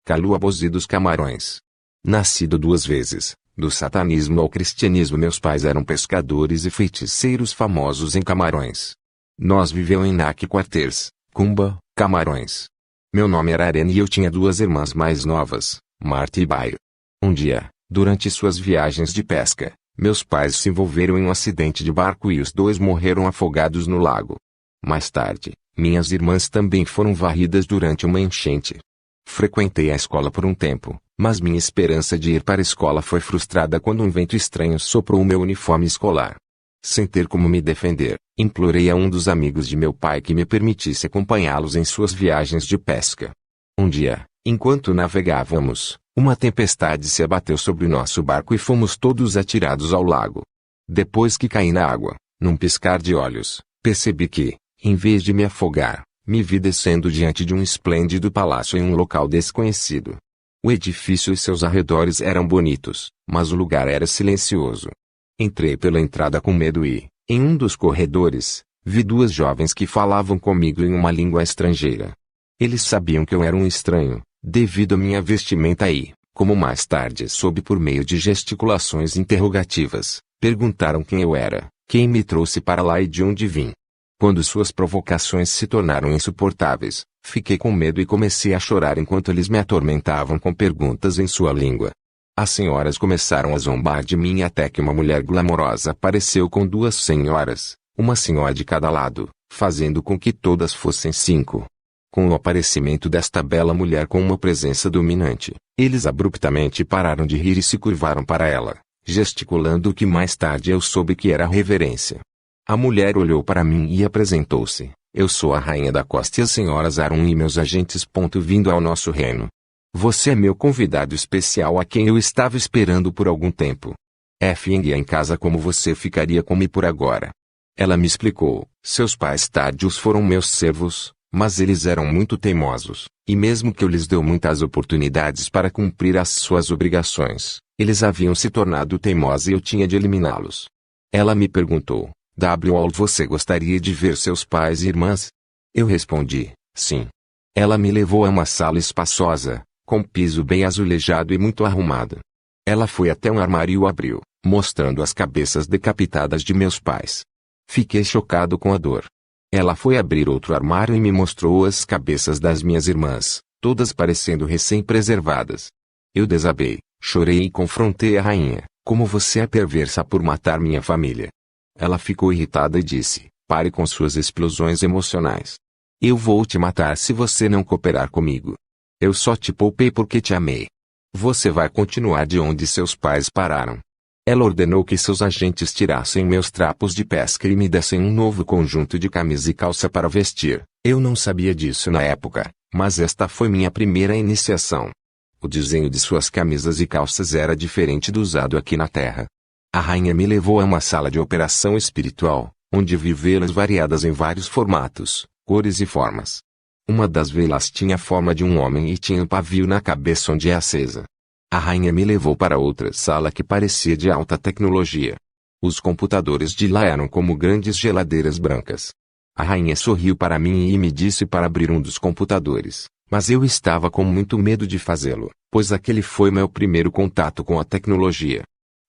Calúabos e dos Camarões. Nascido duas vezes, do satanismo ao cristianismo, meus pais eram pescadores e feiticeiros famosos em Camarões. Nós vivemos em Naque Quarters, Cumba, Camarões. Meu nome era Arena e eu tinha duas irmãs mais novas, Marta e Baio. Um dia, durante suas viagens de pesca, meus pais se envolveram em um acidente de barco e os dois morreram afogados no lago. Mais tarde, minhas irmãs também foram varridas durante uma enchente. Frequentei a escola por um tempo, mas minha esperança de ir para a escola foi frustrada quando um vento estranho soprou o meu uniforme escolar. Sem ter como me defender, implorei a um dos amigos de meu pai que me permitisse acompanhá-los em suas viagens de pesca. Um dia, enquanto navegávamos, uma tempestade se abateu sobre o nosso barco e fomos todos atirados ao lago. Depois que caí na água, num piscar de olhos, percebi que, em vez de me afogar, me vi descendo diante de um esplêndido palácio em um local desconhecido. O edifício e seus arredores eram bonitos, mas o lugar era silencioso. Entrei pela entrada com medo e, em um dos corredores, vi duas jovens que falavam comigo em uma língua estrangeira. Eles sabiam que eu era um estranho, devido à minha vestimenta e, como mais tarde soube por meio de gesticulações interrogativas, perguntaram quem eu era, quem me trouxe para lá e de onde vim. Quando suas provocações se tornaram insuportáveis, fiquei com medo e comecei a chorar enquanto eles me atormentavam com perguntas em sua língua. As senhoras começaram a zombar de mim até que uma mulher glamourosa apareceu com duas senhoras, uma senhora de cada lado, fazendo com que todas fossem 5. Com o aparecimento desta bela mulher com uma presença dominante, eles abruptamente pararam de rir e se curvaram para ela, gesticulando o que mais tarde eu soube que era reverência. A mulher olhou para mim e apresentou-se. Eu sou a rainha da costa e as senhoras Arum e meus agentes. Vindo ao nosso reino. Você é meu convidado especial a quem eu estava esperando por algum tempo. Iria em casa como você ficaria comigo por agora. Ela me explicou, seus pais tardios foram meus servos, mas eles eram muito teimosos, e mesmo que eu lhes deu muitas oportunidades para cumprir as suas obrigações, eles haviam se tornado teimosos e eu tinha de eliminá-los. Ela me perguntou, você gostaria de ver seus pais e irmãs? Eu respondi, sim. Ela me levou a uma sala espaçosa, com piso bem azulejado e muito arrumado. Ela foi até um armário e o abriu, mostrando as cabeças decapitadas de meus pais. Fiquei chocado com a dor. Ela foi abrir outro armário e me mostrou as cabeças das minhas irmãs, todas parecendo recém-preservadas. Eu desabei, chorei e confrontei a rainha, como você é perversa por matar minha família. Ela ficou irritada e disse, pare com suas explosões emocionais. Eu vou te matar se você não cooperar comigo. Eu só te poupei porque te amei. Você vai continuar de onde seus pais pararam. Ela ordenou que seus agentes tirassem meus trapos de pesca e me dessem um novo conjunto de camisa e calça para vestir. Eu não sabia disso na época, mas esta foi minha primeira iniciação. O desenho de suas camisas e calças era diferente do usado aqui na Terra. A rainha me levou a uma sala de operação espiritual, onde vi velas variadas em vários formatos, cores e formas. Uma das velas tinha a forma de um homem e tinha um pavio na cabeça onde é acesa. A rainha me levou para outra sala que parecia de alta tecnologia. Os computadores de lá eram como grandes geladeiras brancas. A rainha sorriu para mim e me disse para abrir um dos computadores, mas eu estava com muito medo de fazê-lo, pois aquele foi meu primeiro contato com a tecnologia.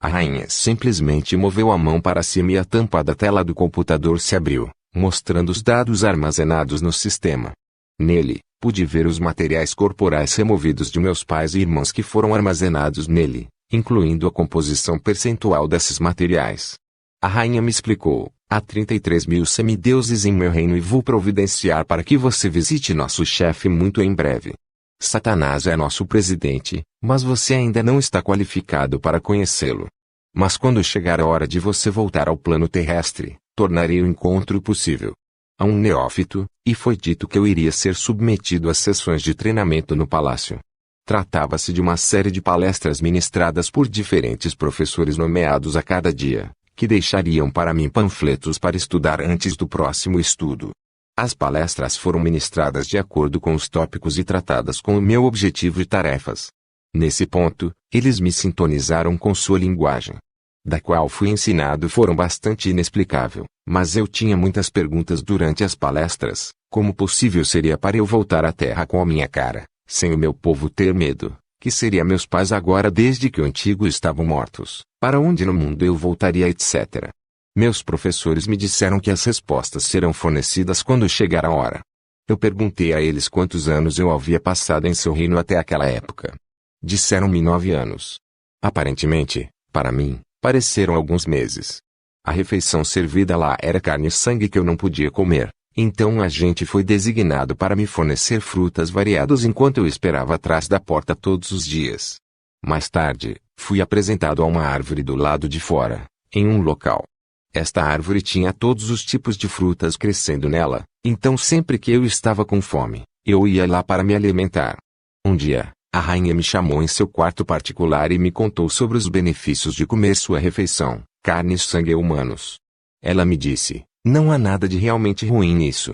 A rainha simplesmente moveu a mão para cima e a tampa da tela do computador se abriu, mostrando os dados armazenados no sistema. Nele, pude ver os materiais corporais removidos de meus pais e irmãos que foram armazenados nele, incluindo a composição percentual desses materiais. A rainha me explicou, há 33.000 semideuses em meu reino e vou providenciar para que você visite nosso chefe muito em breve. Satanás é nosso presidente, mas você ainda não está qualificado para conhecê-lo. Mas quando chegar a hora de você voltar ao plano terrestre, tornarei o encontro possível. A um neófito, e foi dito que eu iria ser submetido a sessões de treinamento no palácio. Tratava-se de uma série de palestras ministradas por diferentes professores nomeados a cada dia, que deixariam para mim panfletos para estudar antes do próximo estudo. As palestras foram ministradas de acordo com os tópicos e tratadas com o meu objetivo e tarefas. Nesse ponto, eles me sintonizaram com sua linguagem, da qual fui ensinado foram bastante inexplicável, mas eu tinha muitas perguntas durante as palestras, como possível seria para eu voltar à Terra com a minha cara, sem o meu povo ter medo, que seria meus pais agora desde que o antigo estavam mortos, para onde no mundo eu voltaria, etc. Meus professores me disseram que as respostas serão fornecidas quando chegar a hora. Eu perguntei a eles quantos anos eu havia passado em seu reino até aquela época. Disseram-me 9 anos. Aparentemente, para mim, pareceram alguns meses. A refeição servida lá era carne e sangue que eu não podia comer, então um agente foi designado para me fornecer frutas variadas enquanto eu esperava atrás da porta todos os dias. Mais tarde, fui apresentado a uma árvore do lado de fora, em um local. Esta árvore tinha todos os tipos de frutas crescendo nela, então sempre que eu estava com fome, eu ia lá para me alimentar. Um dia, a rainha me chamou em seu quarto particular e me contou sobre os benefícios de comer sua refeição, carne e sangue humanos. Ela me disse: não há nada de realmente ruim nisso.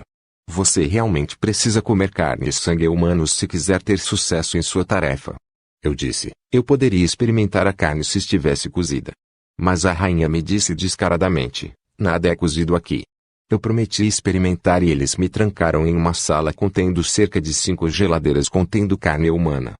Você realmente precisa comer carne e sangue humanos se quiser ter sucesso em sua tarefa. Eu disse: eu poderia experimentar a carne se estivesse cozida. Mas a rainha me disse descaradamente: nada é cozido aqui. Eu prometi experimentar e eles me trancaram em uma sala contendo cerca de 5 geladeiras contendo carne humana.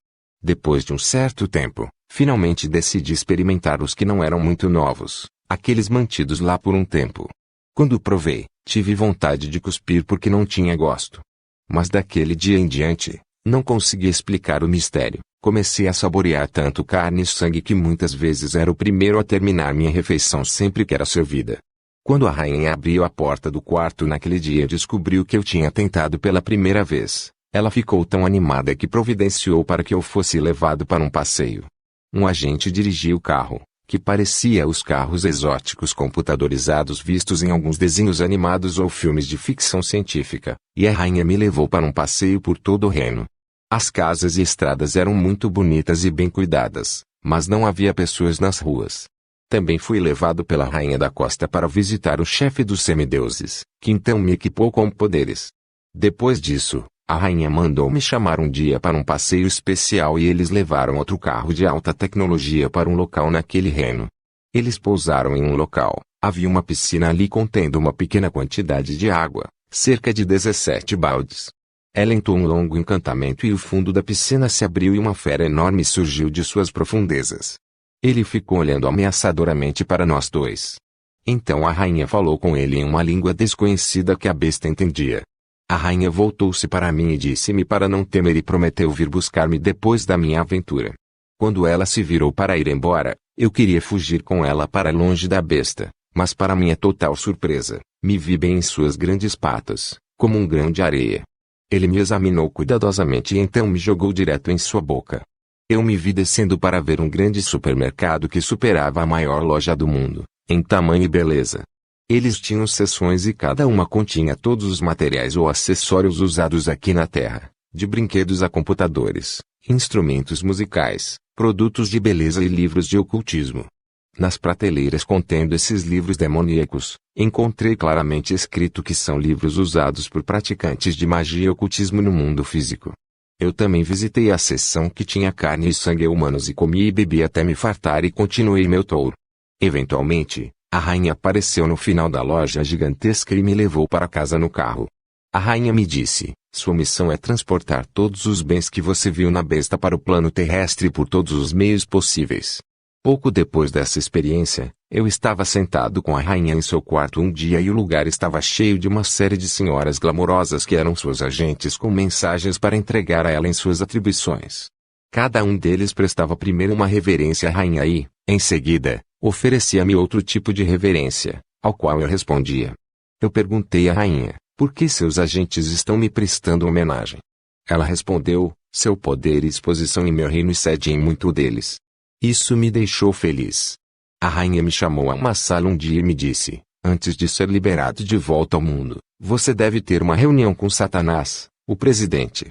Depois de um certo tempo, finalmente decidi experimentar os que não eram muito novos, aqueles mantidos lá por um tempo. Quando provei, tive vontade de cuspir porque não tinha gosto. Mas daquele dia em diante, não consegui explicar o mistério. Comecei a saborear tanto carne e sangue que muitas vezes era o primeiro a terminar minha refeição sempre que era servida. Quando a rainha abriu a porta do quarto naquele dia e descobriu que eu tinha tentado pela primeira vez, ela ficou tão animada que providenciou para que eu fosse levado para um passeio. Um agente dirigia o carro, que parecia os carros exóticos computadorizados vistos em alguns desenhos animados ou filmes de ficção científica, e a rainha me levou para um passeio por todo o reino. As casas e estradas eram muito bonitas e bem cuidadas, mas não havia pessoas nas ruas. Também fui levado pela rainha da costa para visitar o chefe dos semideuses, que então me equipou com poderes. Depois disso, a rainha mandou me chamar um dia para um passeio especial e eles levaram outro carro de alta tecnologia para um local naquele reino. Eles pousaram em um local, havia uma piscina ali contendo uma pequena quantidade de água, cerca de 17 baldes. Ela entoou um longo encantamento e o fundo da piscina se abriu e uma fera enorme surgiu de suas profundezas. Ele ficou olhando ameaçadoramente para nós dois. Então a rainha falou com ele em uma língua desconhecida que a besta entendia. A rainha voltou-se para mim e disse-me para não temer e prometeu vir buscar-me depois da minha aventura. Quando ela se virou para ir embora, eu queria fugir com ela para longe da besta, mas para minha total surpresa, me vi bem em suas grandes patas, como um grão de areia. Ele me examinou cuidadosamente e então me jogou direto em sua boca. Eu me vi descendo para ver um grande supermercado que superava a maior loja do mundo, em tamanho e beleza. Eles tinham seções e cada uma continha todos os materiais ou acessórios usados aqui na Terra, de brinquedos a computadores, instrumentos musicais, produtos de beleza e livros de ocultismo. Nas prateleiras contendo esses livros demoníacos, encontrei claramente escrito que são livros usados por praticantes de magia e ocultismo no mundo físico. Eu também visitei a seção que tinha carne e sangue humanos e comi e bebi até me fartar e continuei meu tour. Eventualmente, a rainha apareceu no final da loja gigantesca e me levou para casa no carro. A rainha me disse: sua missão é transportar todos os bens que você viu na besta para o plano terrestre por todos os meios possíveis. Pouco depois dessa experiência, eu estava sentado com a rainha em seu quarto um dia e o lugar estava cheio de uma série de senhoras glamourosas que eram suas agentes com mensagens para entregar a ela em suas atribuições. Cada um deles prestava primeiro uma reverência à rainha e, em seguida, oferecia-me outro tipo de reverência, ao qual eu respondia. Eu perguntei à rainha: por que seus agentes estão me prestando homenagem? Ela respondeu: seu poder e exposição em meu reino excede em muito deles. Isso me deixou feliz. A rainha me chamou a uma sala um dia e me disse: antes de ser liberado de volta ao mundo, você deve ter uma reunião com Satanás, o presidente.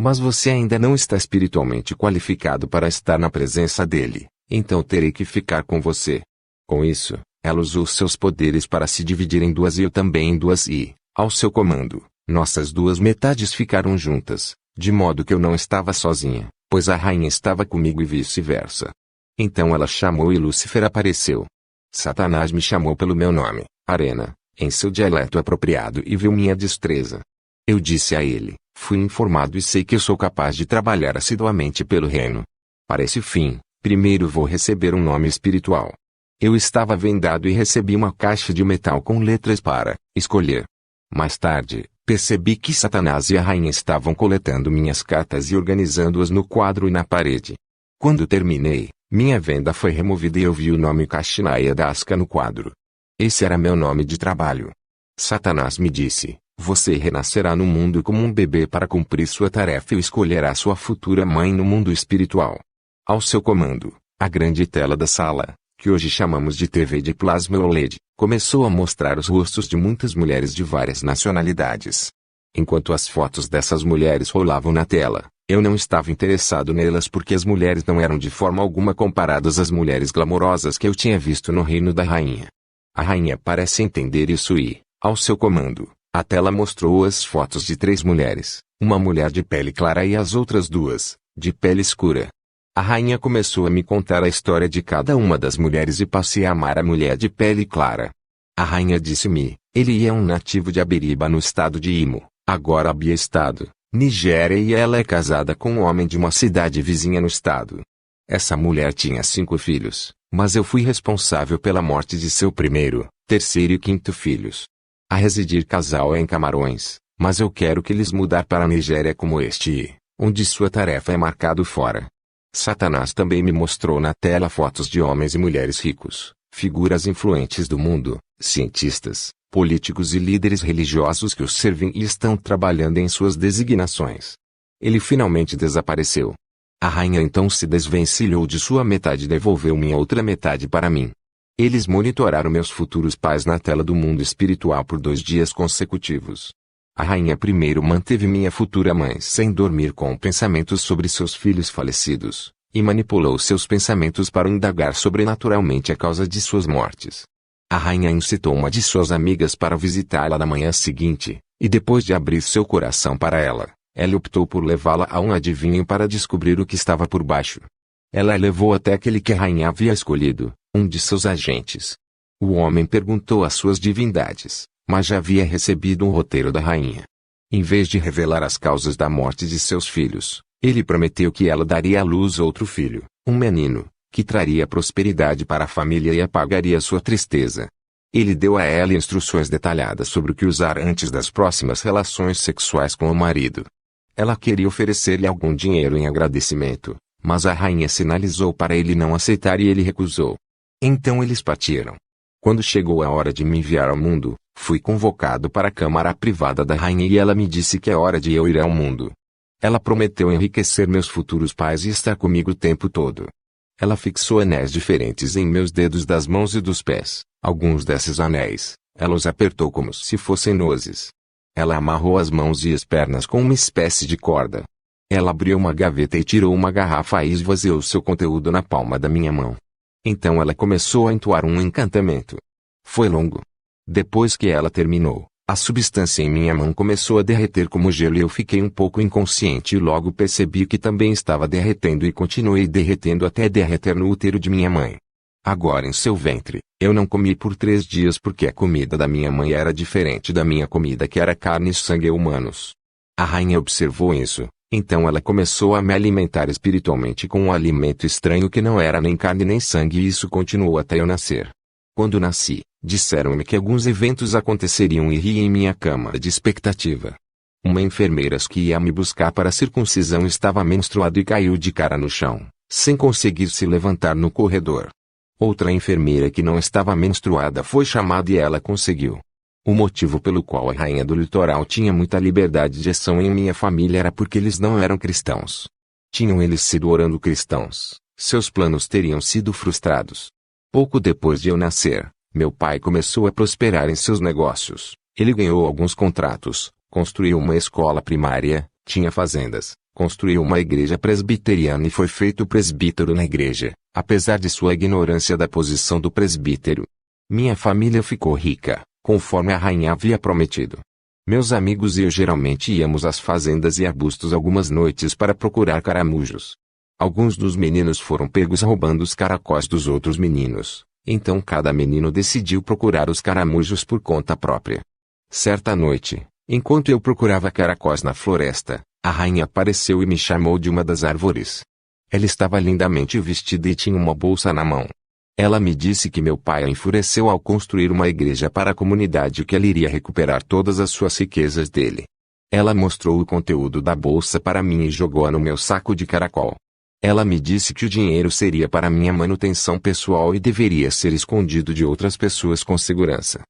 Mas você ainda não está espiritualmente qualificado para estar na presença dele, então terei que ficar com você. Com isso, ela usou seus poderes para se dividir em duas e eu também em duas e, ao seu comando, nossas duas metades ficaram juntas, de modo que eu não estava sozinha, pois a rainha estava comigo e vice-versa. Então ela chamou e Lúcifer apareceu. Satanás me chamou pelo meu nome, Arena, em seu dialeto apropriado e viu minha destreza. Eu disse a ele: Fui informado e sei que eu sou capaz de trabalhar assiduamente pelo reino. Para esse fim, primeiro vou receber um nome espiritual. Eu estava vendado e recebi uma caixa de metal com letras para escolher. Mais tarde, percebi que Satanás e a rainha estavam coletando minhas cartas e organizando-as no quadro e na parede. Quando terminei, minha venda foi removida e eu vi o nome Kashnaya Daska no quadro. Esse era meu nome de trabalho. Satanás me disse: você renascerá no mundo como um bebê para cumprir sua tarefa e escolherá sua futura mãe no mundo espiritual. Ao seu comando, a grande tela da sala, que hoje chamamos de TV de plasma OLED, começou a mostrar os rostos de muitas mulheres de várias nacionalidades. Enquanto as fotos dessas mulheres rolavam na tela, eu não estava interessado nelas porque as mulheres não eram de forma alguma comparadas às mulheres glamorosas que eu tinha visto no reino da rainha. A rainha parece entender isso e, ao seu comando, a tela mostrou as fotos de 3 mulheres, uma mulher de pele clara e as outras 2, de pele escura. A rainha começou a me contar a história de cada uma das mulheres e passei a amar a mulher de pele clara. A rainha disse-me: ele é um nativo de Aberiba no estado de Imo, agora Abia estado, Nigéria, e ela é casada com um homem de uma cidade vizinha no estado. Essa mulher tinha 5 filhos, mas eu fui responsável pela morte de seu primeiro, terceiro e quinto filhos. A residir casal é em Camarões, mas eu quero que eles mudar para a Nigéria como este, onde sua tarefa é marcado fora. Satanás também me mostrou na tela fotos de homens e mulheres ricos, figuras influentes do mundo, cientistas, políticos e líderes religiosos que os servem e estão trabalhando em suas designações. Ele finalmente desapareceu. A rainha então se desvencilhou de sua metade e devolveu minha outra metade para mim. Eles monitoraram meus futuros pais na tela do mundo espiritual por 2 dias consecutivos. A rainha primeiro manteve minha futura mãe sem dormir com pensamentos sobre seus filhos falecidos, e manipulou seus pensamentos para indagar sobrenaturalmente a causa de suas mortes. A rainha incitou uma de suas amigas para visitá-la na manhã seguinte, e depois de abrir seu coração para ela, ela optou por levá-la a um adivinho para descobrir o que estava por baixo. Ela a levou até aquele que a rainha havia escolhido, um de seus agentes. O homem perguntou às suas divindades, mas já havia recebido um roteiro da rainha. Em vez de revelar as causas da morte de seus filhos, ele prometeu que ela daria à luz outro filho, um menino, que traria prosperidade para a família e apagaria sua tristeza. Ele deu a ela instruções detalhadas sobre o que usar antes das próximas relações sexuais com o marido. Ela queria oferecer-lhe algum dinheiro em agradecimento, mas a rainha sinalizou para ele não aceitar e ele recusou. Então eles partiram. Quando chegou a hora de me enviar ao mundo, fui convocado para a câmara privada da rainha e ela me disse que é hora de eu ir ao mundo. Ela prometeu enriquecer meus futuros pais e estar comigo o tempo todo. Ela fixou anéis diferentes em meus dedos das mãos e dos pés. Alguns desses anéis, ela os apertou como se fossem nozes. Ela amarrou as mãos e as pernas com uma espécie de corda. Ela abriu uma gaveta e tirou uma garrafa e esvaziou seu conteúdo na palma da minha mão. Então ela começou a entoar um encantamento. Foi longo. Depois que ela terminou, a substância em minha mão começou a derreter como gelo e eu fiquei um pouco inconsciente e logo percebi que também estava derretendo e continuei derretendo até derreter no útero de minha mãe. Agora em seu ventre, eu não comi por 3 dias porque a comida da minha mãe era diferente da minha comida que era carne e sangue humanos. A rainha observou isso, então ela começou a me alimentar espiritualmente com um alimento estranho que não era nem carne nem sangue e isso continuou até eu nascer. Quando nasci, disseram-me que alguns eventos aconteceriam e ri em minha cama de expectativa. Uma enfermeira que ia me buscar para a circuncisão estava menstruada e caiu de cara no chão, sem conseguir se levantar no corredor. Outra enfermeira que não estava menstruada foi chamada e ela conseguiu. O motivo pelo qual a rainha do litoral tinha muita liberdade de ação em minha família era porque eles não eram cristãos. Tinham eles sido orando cristãos, seus planos teriam sido frustrados. Pouco depois de eu nascer, meu pai começou a prosperar em seus negócios. Ele ganhou alguns contratos, construiu uma escola primária, tinha fazendas, construiu uma igreja presbiteriana e foi feito presbítero na igreja, apesar de sua ignorância da posição do presbítero. Minha família ficou rica, conforme a rainha havia prometido. Meus amigos e eu geralmente íamos às fazendas e arbustos algumas noites para procurar caramujos. Alguns dos meninos foram pegos roubando os caracóis dos outros meninos, então cada menino decidiu procurar os caramujos por conta própria. Certa noite, Enquanto eu procurava caracóis na floresta, a rainha apareceu e me chamou de uma das árvores. Ela estava lindamente vestida e tinha uma bolsa na mão. Ela me disse que meu pai a enfureceu ao construir uma igreja para a comunidade e que ela iria recuperar todas as suas riquezas dele. Ela mostrou o conteúdo da bolsa para mim e jogou-a no meu saco de caracol. Ela me disse que o dinheiro seria para minha manutenção pessoal e deveria ser escondido de outras pessoas com segurança.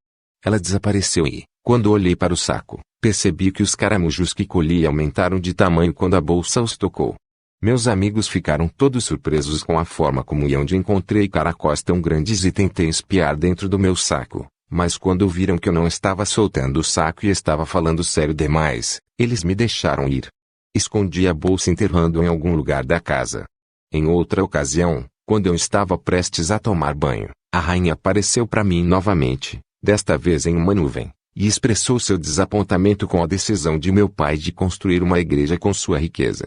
Ela desapareceu e, quando olhei para o saco, percebi que os caramujos que colhi aumentaram de tamanho quando a bolsa os tocou. Meus amigos ficaram todos surpresos com a forma como e onde encontrei caracóis tão grandes e tentei espiar dentro do meu saco, mas quando viram que eu não estava soltando o saco e estava falando sério demais, eles me deixaram ir. Escondi a bolsa enterrando-a em algum lugar da casa. Em outra ocasião, quando eu estava prestes a tomar banho, a rainha apareceu para mim novamente, desta vez em uma nuvem, e expressou seu desapontamento com a decisão de meu pai de construir uma igreja com sua riqueza.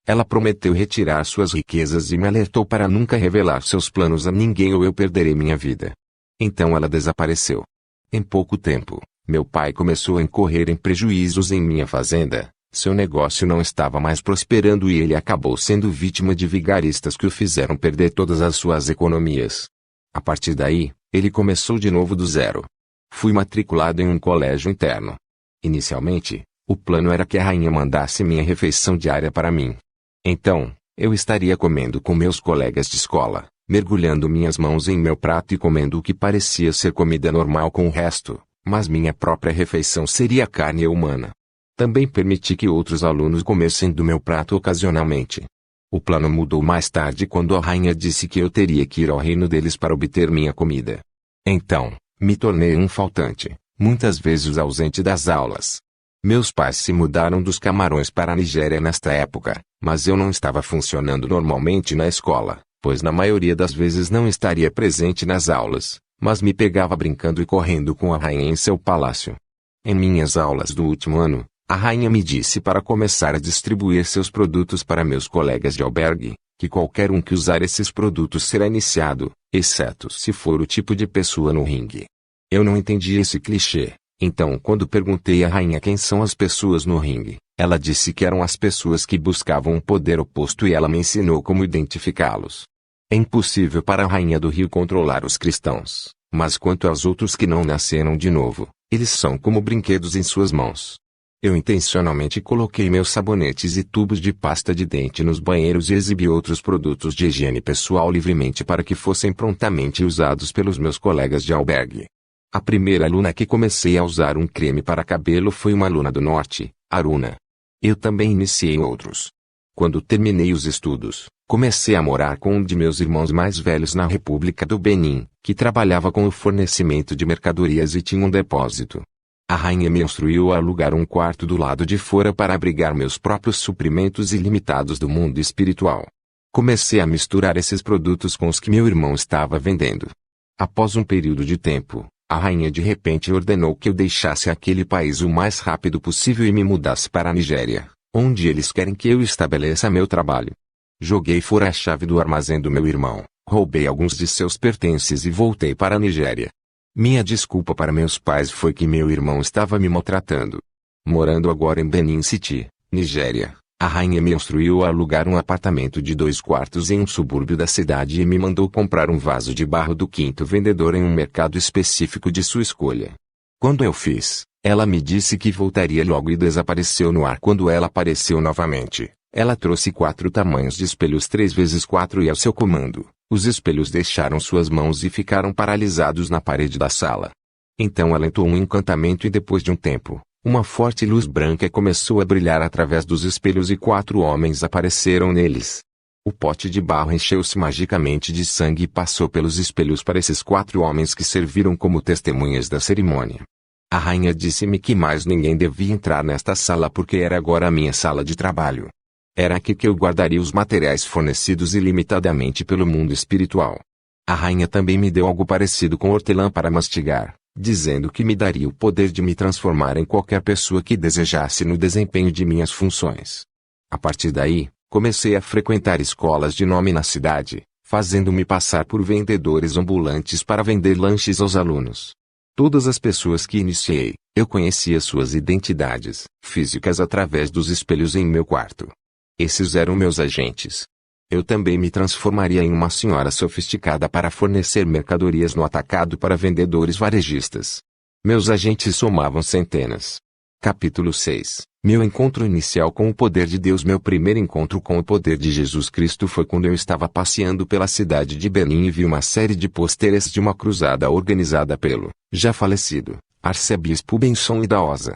Ela prometeu retirar suas riquezas e me alertou para nunca revelar seus planos a ninguém ou eu perderei minha vida. Então ela desapareceu. Em pouco tempo, meu pai começou a incorrer em prejuízos em minha fazenda. Seu negócio não estava mais prosperando e ele acabou sendo vítima de vigaristas que o fizeram perder todas as suas economias. A partir daí, ele começou de novo do zero. Fui matriculado em um colégio interno. Inicialmente, o plano era que a rainha mandasse minha refeição diária para mim. Então, eu estaria comendo com meus colegas de escola, mergulhando minhas mãos em meu prato e comendo o que parecia ser comida normal com o resto, mas minha própria refeição seria carne humana. Também permiti que outros alunos comessem do meu prato ocasionalmente. O plano mudou mais tarde quando a rainha disse que eu teria que ir ao reino deles para obter minha comida. Então, me tornei um faltante, muitas vezes ausente das aulas. Meus pais se mudaram dos Camarões para a Nigéria nesta época, mas eu não estava funcionando normalmente na escola, pois na maioria das vezes não estaria presente nas aulas, mas me pegava brincando e correndo com a rainha em seu palácio. Em minhas aulas do último ano, a rainha me disse para começar a distribuir seus produtos para meus colegas de albergue, que qualquer um que usar esses produtos será iniciado, exceto se for o tipo de pessoa no ringue. Eu não entendi esse clichê. Então, quando perguntei à rainha quem são as pessoas no ringue, ela disse que eram as pessoas que buscavam um poder oposto e ela me ensinou como identificá-los. É impossível para a rainha do rio controlar os cristãos, mas quanto aos outros que não nasceram de novo, eles são como brinquedos em suas mãos. Eu intencionalmente coloquei meus sabonetes e tubos de pasta de dente nos banheiros e exibi outros produtos de higiene pessoal livremente para que fossem prontamente usados pelos meus colegas de albergue. A primeira aluna que comecei a usar um creme para cabelo foi uma aluna do norte, Aruna. Eu também iniciei outros. Quando terminei os estudos, comecei a morar com um de meus irmãos mais velhos na República do Benin, que trabalhava com o fornecimento de mercadorias e tinha um depósito. A rainha me instruiu a alugar um quarto do lado de fora para abrigar meus próprios suprimentos ilimitados do mundo espiritual. Comecei a misturar esses produtos com os que meu irmão estava vendendo. Após um período de tempo, a rainha de repente ordenou que eu deixasse aquele país o mais rápido possível e me mudasse para a Nigéria, onde eles querem que eu estabeleça meu trabalho. Joguei fora a chave do armazém do meu irmão, roubei alguns de seus pertences e voltei para a Nigéria. Minha desculpa para meus pais foi que meu irmão estava me maltratando. Morando agora em Benin City, Nigéria, a rainha me instruiu a alugar um apartamento de 2 quartos em um subúrbio da cidade e me mandou comprar um vaso de barro do quinto vendedor em um mercado específico de sua escolha. Quando eu fiz, ela me disse que voltaria logo e desapareceu no ar quando ela apareceu novamente. Ela trouxe 4 tamanhos de espelhos 3x4 e ao seu comando, os espelhos deixaram suas mãos e ficaram paralisados na parede da sala. Então ela entoou um encantamento e depois de um tempo, uma forte luz branca começou a brilhar através dos espelhos e 4 homens apareceram neles. O pote de barro encheu-se magicamente de sangue e passou pelos espelhos para esses 4 homens que serviram como testemunhas da cerimônia. A rainha disse-me que mais ninguém devia entrar nesta sala porque era agora a minha sala de trabalho. Era aqui que eu guardaria os materiais fornecidos ilimitadamente pelo mundo espiritual. A rainha também me deu algo parecido com hortelã para mastigar, dizendo que me daria o poder de me transformar em qualquer pessoa que desejasse no desempenho de minhas funções. A partir daí, comecei a frequentar escolas de nome na cidade, fazendo-me passar por vendedores ambulantes para vender lanches aos alunos. Todas as pessoas que iniciei, eu conhecia suas identidades físicas através dos espelhos em meu quarto. Esses eram meus agentes. Eu também me transformaria em uma senhora sofisticada para fornecer mercadorias no atacado para vendedores varejistas. Meus agentes somavam centenas. Capítulo 6. Meu encontro inicial com o poder de Deus. Meu primeiro encontro com o poder de Jesus Cristo foi quando eu estava passeando pela cidade de Berlim e vi uma série de pôsteres de uma cruzada organizada pelo, já falecido, arcebispo Benson Idahosa.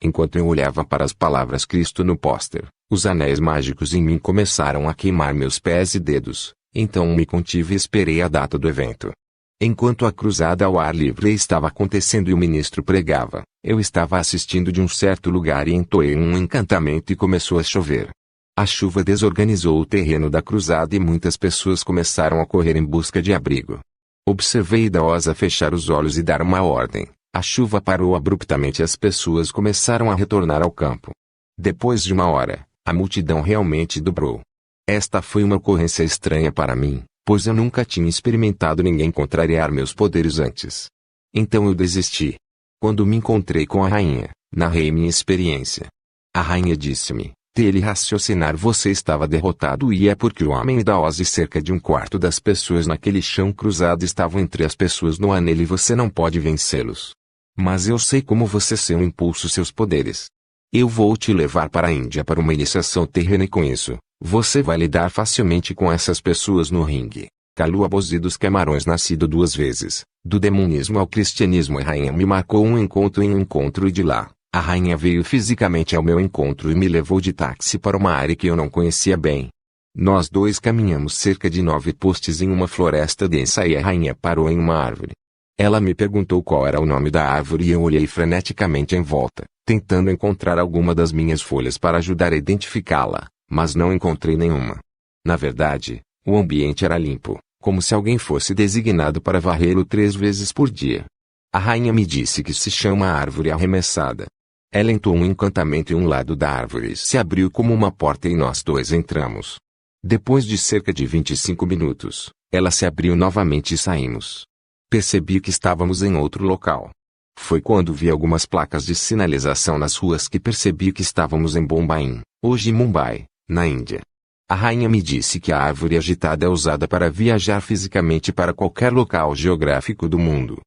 Enquanto eu olhava para as palavras Cristo no pôster, os anéis mágicos em mim começaram a queimar meus pés e dedos, então me contive e esperei a data do evento. Enquanto a cruzada ao ar livre estava acontecendo e o ministro pregava, eu estava assistindo de um certo lugar e entoei um encantamento e começou a chover. A chuva desorganizou o terreno da cruzada e muitas pessoas começaram a correr em busca de abrigo. Observei Idahosa fechar os olhos e dar uma ordem. A chuva parou abruptamente e as pessoas começaram a retornar ao campo. Depois de uma hora, a multidão realmente dobrou. Esta foi uma ocorrência estranha para mim, pois eu nunca tinha experimentado ninguém contrariar meus poderes antes. Então eu desisti. Quando me encontrei com a rainha, narrei minha experiência. A rainha disse-me: "Tele raciocinar, você estava derrotado e é porque o homem Idahosa e cerca de um quarto das pessoas naquele chão cruzado estavam entre as pessoas no anel e você não pode vencê-los. Mas eu sei como você seu impulso seus poderes. Eu vou te levar para a Índia para uma iniciação terrena e com isso, você vai lidar facilmente com essas pessoas no ringue." Kalu Abozi dos Camarões. Nascido duas vezes, do demonismo ao cristianismo. A rainha me marcou um encontro em um encontro e de lá, a rainha veio fisicamente ao meu encontro e me levou de táxi para uma área que eu não conhecia bem. Nós dois caminhamos cerca de 9 postes em uma floresta densa e a rainha parou em uma árvore. Ela me perguntou qual era o nome da árvore e eu olhei freneticamente em volta, tentando encontrar alguma das minhas folhas para ajudar a identificá-la, mas não encontrei nenhuma. Na verdade, o ambiente era limpo, como se alguém fosse designado para varrê-lo 3 vezes por dia. A rainha me disse que se chama árvore arremessada. Ela entoou um encantamento e um lado da árvore se abriu como uma porta e nós dois entramos. Depois de cerca de 25 minutos, ela se abriu novamente e saímos. Percebi que estávamos em outro local. Foi quando vi algumas placas de sinalização nas ruas que percebi que estávamos em Bombaim, hoje Mumbai, na Índia. A rainha me disse que a árvore agitada é usada para viajar fisicamente para qualquer local geográfico do mundo.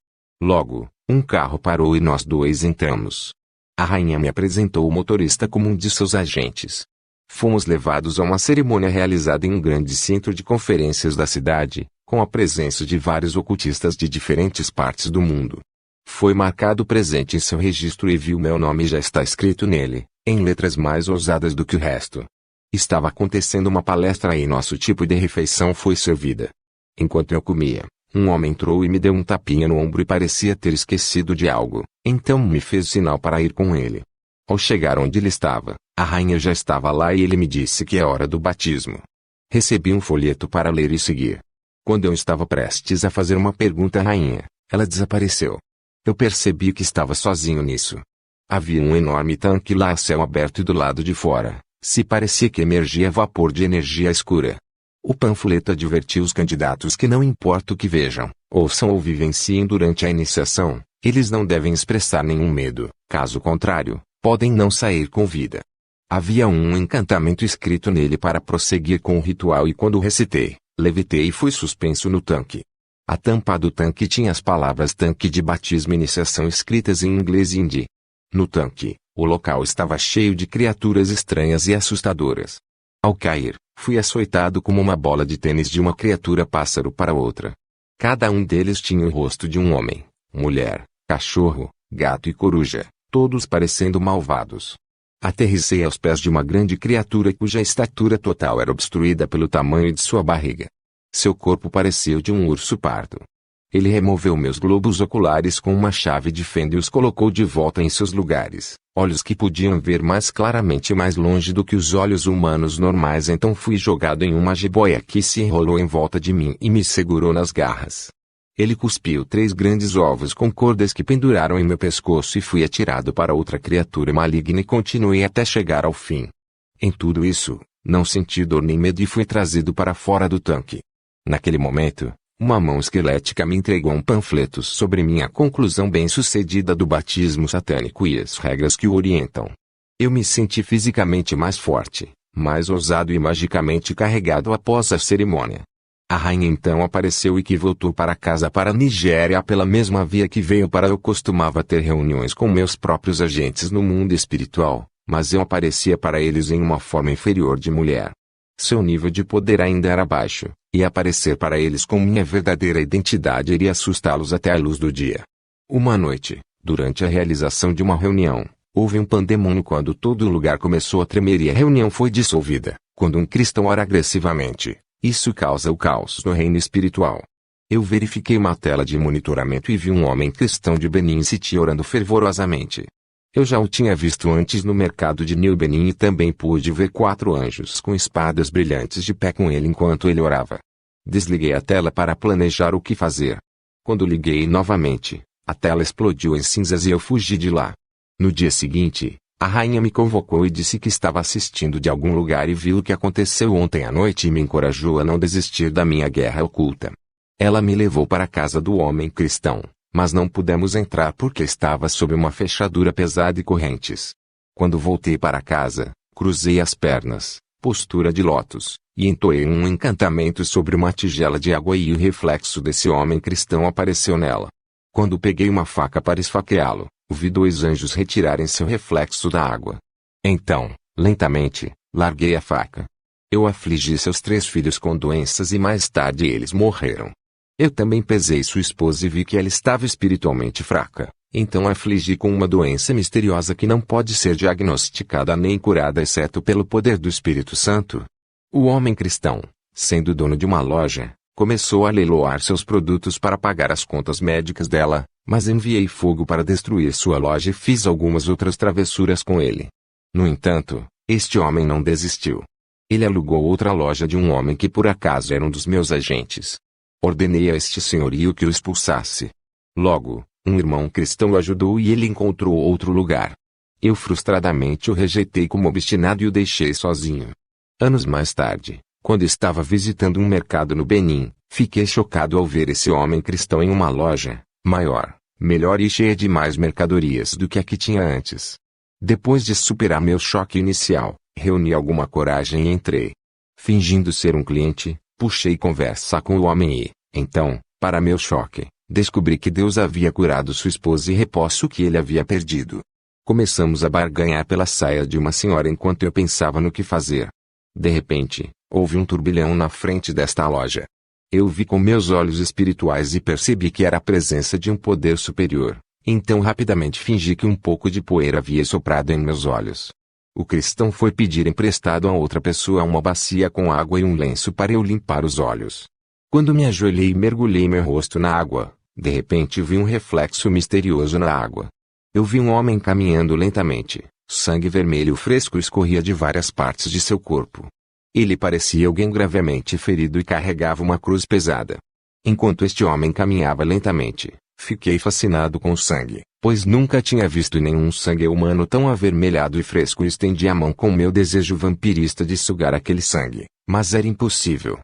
Logo, um carro parou e nós dois entramos. A rainha me apresentou o motorista como um de seus agentes. Fomos levados a uma cerimônia realizada em um grande centro de conferências da cidade, com a presença de vários ocultistas de diferentes partes do mundo. Foi marcado presente em seu registro e viu meu nome já está escrito nele, em letras mais ousadas do que o resto. Estava acontecendo uma palestra e nosso tipo de refeição foi servida. Enquanto eu comia, um homem entrou e me deu um tapinha no ombro e parecia ter esquecido de algo, então me fez sinal para ir com ele. Ao chegar onde ele estava, a rainha já estava lá e ele me disse que é hora do batismo. Recebi um folheto para ler e seguir. Quando eu estava prestes a fazer uma pergunta à rainha, ela desapareceu. Eu percebi que estava sozinho nisso. Havia um enorme tanque lá a céu aberto e do lado de fora, se parecia que emergia vapor de energia escura. O panfleto advertiu os candidatos que não importa o que vejam, ouçam ou vivenciem durante a iniciação, eles não devem expressar nenhum medo, caso contrário, podem não sair com vida. Havia um encantamento escrito nele para prosseguir com o ritual e quando recitei, levitei e fui suspenso no tanque. A tampa do tanque tinha as palavras tanque de batismo e iniciação escritas em inglês e hindi. No tanque, o local estava cheio de criaturas estranhas e assustadoras. Ao cair, fui açoitado como uma bola de tênis de uma criatura pássaro para outra. Cada um deles tinha o rosto de um homem, mulher, cachorro, gato e coruja, todos parecendo malvados. Aterrissei aos pés de uma grande criatura cuja estatura total era obstruída pelo tamanho de sua barriga. Seu corpo parecia o de um urso pardo. Ele removeu meus globos oculares com uma chave de fenda e os colocou de volta em seus lugares, olhos que podiam ver mais claramente e mais longe do que os olhos humanos normais. Então fui jogado em uma jiboia que se enrolou em volta de mim e me segurou nas garras. Ele cuspiu 3 grandes ovos com cordas que penduraram em meu pescoço e fui atirado para outra criatura maligna e continuei até chegar ao fim. Em tudo isso, não senti dor nem medo e fui trazido para fora do tanque. Naquele momento, Uma mão esquelética me entregou um panfleto sobre minha conclusão bem-sucedida do batismo satânico e as regras que o orientam. Eu me senti fisicamente mais forte, mais ousado e magicamente carregado após a cerimônia. A rainha então apareceu e que voltou para casa para a Nigéria pela mesma via que veio para eu costumava ter reuniões com meus próprios agentes no mundo espiritual, mas eu aparecia para eles em uma forma inferior de mulher. Seu nível de poder ainda era baixo, e aparecer para eles com minha verdadeira identidade iria assustá-los até a luz do dia. Uma noite, durante a realização de uma reunião, houve um pandemônio quando todo o lugar começou a tremer e a reunião foi dissolvida, quando um cristão ora agressivamente. Isso causa o caos no reino espiritual. Eu verifiquei uma tela de monitoramento e vi um homem cristão de Benin City orando fervorosamente. Eu já o tinha visto antes no mercado de New Benin e também pude ver 4 anjos com espadas brilhantes de pé com ele enquanto ele orava. Desliguei a tela para planejar o que fazer. Quando liguei novamente, a tela explodiu em cinzas e eu fugi de lá. No dia seguinte, a rainha me convocou e disse que estava assistindo de algum lugar e viu o que aconteceu ontem à noite e me encorajou a não desistir da minha guerra oculta. Ela me levou para a casa do homem cristão, mas não pudemos entrar porque estava sob uma fechadura pesada e correntes. Quando voltei para casa, cruzei as pernas, postura de lótus, e entoei um encantamento sobre uma tigela de água e o reflexo desse homem cristão apareceu nela. Quando peguei uma faca para esfaqueá-lo, vi 2 anjos retirarem seu reflexo da água. Então, lentamente, larguei a faca. Eu afligi seus 3 filhos com doenças e mais tarde eles morreram. Eu também pesei sua esposa e vi que ela estava espiritualmente fraca, então a afligi com uma doença misteriosa que não pode ser diagnosticada nem curada exceto pelo poder do Espírito Santo. O homem cristão, sendo dono de uma loja, começou a leiloar seus produtos para pagar as contas médicas dela, mas enviei fogo para destruir sua loja e fiz algumas outras travessuras com ele. No entanto, este homem não desistiu. Ele alugou outra loja de um homem que por acaso era um dos meus agentes. Ordenei a este senhorio que o expulsasse. Logo, um irmão cristão o ajudou e ele encontrou outro lugar. Eu frustradamente o rejeitei como obstinado e o deixei sozinho. Anos mais tarde, quando estava visitando um mercado no Benin, fiquei chocado ao ver esse homem cristão em uma loja, maior, melhor e cheia de mais mercadorias do que a que tinha antes. Depois de superar meu choque inicial, reuni alguma coragem e entrei. Fingindo ser um cliente, puxei conversa com o homem e, então, para meu choque, descobri que Deus havia curado sua esposa e reposto que ele havia perdido. Começamos a barganhar pela saia de uma senhora enquanto eu pensava no que fazer. De repente, houve um turbilhão na frente desta loja. Eu vi com meus olhos espirituais e percebi que era a presença de um poder superior. Então rapidamente fingi que um pouco de poeira havia soprado em meus olhos. O cristão foi pedir emprestado a outra pessoa uma bacia com água e um lenço para eu limpar os olhos. Quando me ajoelhei e mergulhei meu rosto na água, de repente vi um reflexo misterioso na água. Eu vi um homem caminhando lentamente, sangue vermelho fresco escorria de várias partes de seu corpo. Ele parecia alguém gravemente ferido e carregava uma cruz pesada. Enquanto este homem caminhava lentamente, fiquei fascinado com o sangue, pois nunca tinha visto nenhum sangue humano tão avermelhado e fresco e estendi a mão com meu desejo vampirista de sugar aquele sangue, mas era impossível.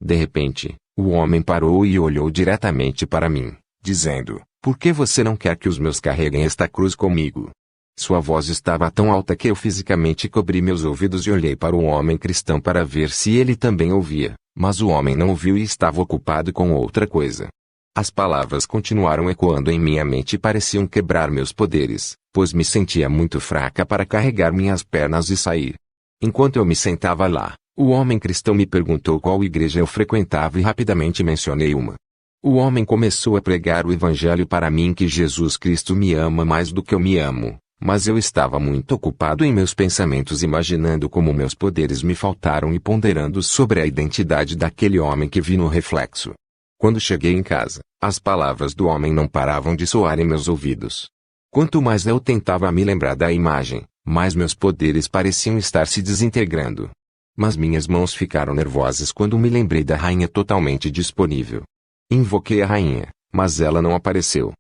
De repente, o homem parou e olhou diretamente para mim, dizendo, "Por que você não quer que os meus carreguem esta cruz comigo?" Sua voz estava tão alta que eu fisicamente cobri meus ouvidos e olhei para o homem cristão para ver se ele também ouvia, mas o homem não ouviu e estava ocupado com outra coisa. As palavras continuaram ecoando em minha mente e pareciam quebrar meus poderes, pois me sentia muito fraca para carregar minhas pernas e sair. Enquanto eu me sentava lá, o homem cristão me perguntou qual igreja eu frequentava e rapidamente mencionei uma. O homem começou a pregar o evangelho para mim que Jesus Cristo me ama mais do que eu me amo. Mas eu estava muito ocupado em meus pensamentos imaginando como meus poderes me faltaram e ponderando sobre a identidade daquele homem que vi no reflexo. Quando cheguei em casa, as palavras do homem não paravam de soar em meus ouvidos. Quanto mais eu tentava me lembrar da imagem, mais meus poderes pareciam estar se desintegrando. Mas minhas mãos ficaram nervosas quando me lembrei da rainha totalmente disponível. Invoquei a rainha, mas ela não apareceu.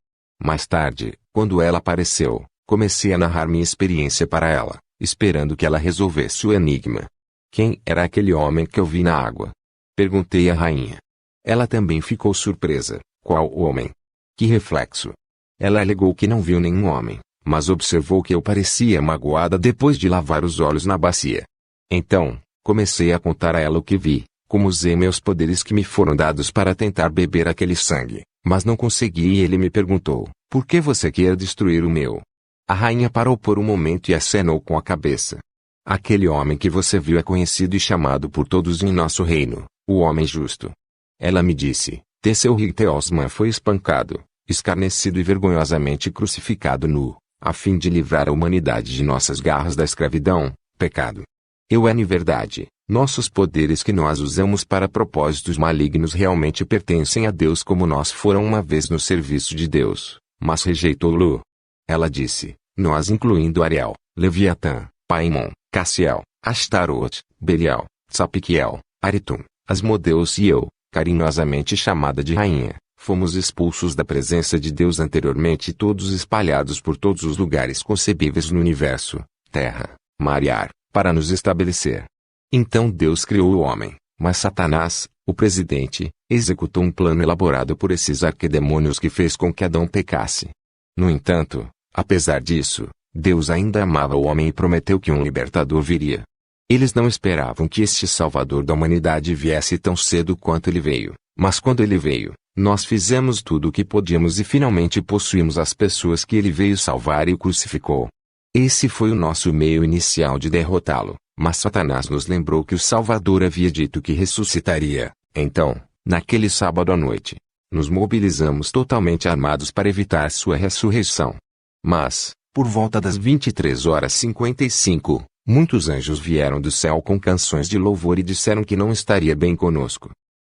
Mais tarde, quando ela apareceu, comecei a narrar minha experiência para ela, esperando que ela resolvesse o enigma. Quem era aquele homem que eu vi na água? Perguntei à rainha. Ela também ficou surpresa. Qual homem? Que reflexo? Ela alegou que não viu nenhum homem, mas observou que eu parecia magoada depois de lavar os olhos na bacia. Então, comecei a contar a ela o que vi, como usei meus poderes que me foram dados para tentar beber aquele sangue, mas não consegui e ele me perguntou, por que você quer destruir o meu? A rainha parou por um momento e acenou com a cabeça. Aquele homem que você viu é conhecido e chamado por todos em nosso reino, o homem justo. Ela me disse, Teseu-Ritteosman foi espancado, escarnecido e vergonhosamente crucificado nu, a fim de livrar a humanidade de nossas garras da escravidão, pecado. Em verdade, nossos poderes que nós usamos para propósitos malignos realmente pertencem a Deus como nós foram uma vez no serviço de Deus, mas rejeitou-lo. Ela disse, nós incluindo Ariel, Leviatã, Paimon, Cassiel, Ashtaroth, Belial, Tzapkiel, Aritum, Asmodeus e eu, carinhosamente chamada de rainha, fomos expulsos da presença de Deus anteriormente e todos espalhados por todos os lugares concebíveis no universo, terra, mar e ar, para nos estabelecer. Então Deus criou o homem, mas Satanás, o presidente, executou um plano elaborado por esses arquidemônios que fez com que Adão pecasse. No entanto, apesar disso, Deus ainda amava o homem e prometeu que um libertador viria. Eles não esperavam que este Salvador da humanidade viesse tão cedo quanto ele veio, mas quando ele veio, nós fizemos tudo o que podíamos e finalmente possuímos as pessoas que ele veio salvar e o crucificou. Esse foi o nosso meio inicial de derrotá-lo, mas Satanás nos lembrou que o Salvador havia dito que ressuscitaria. Então, naquele sábado à noite, nos mobilizamos totalmente armados para evitar sua ressurreição. Mas, por volta das 23h55, muitos anjos vieram do céu com canções de louvor e disseram que não estaria bem conosco.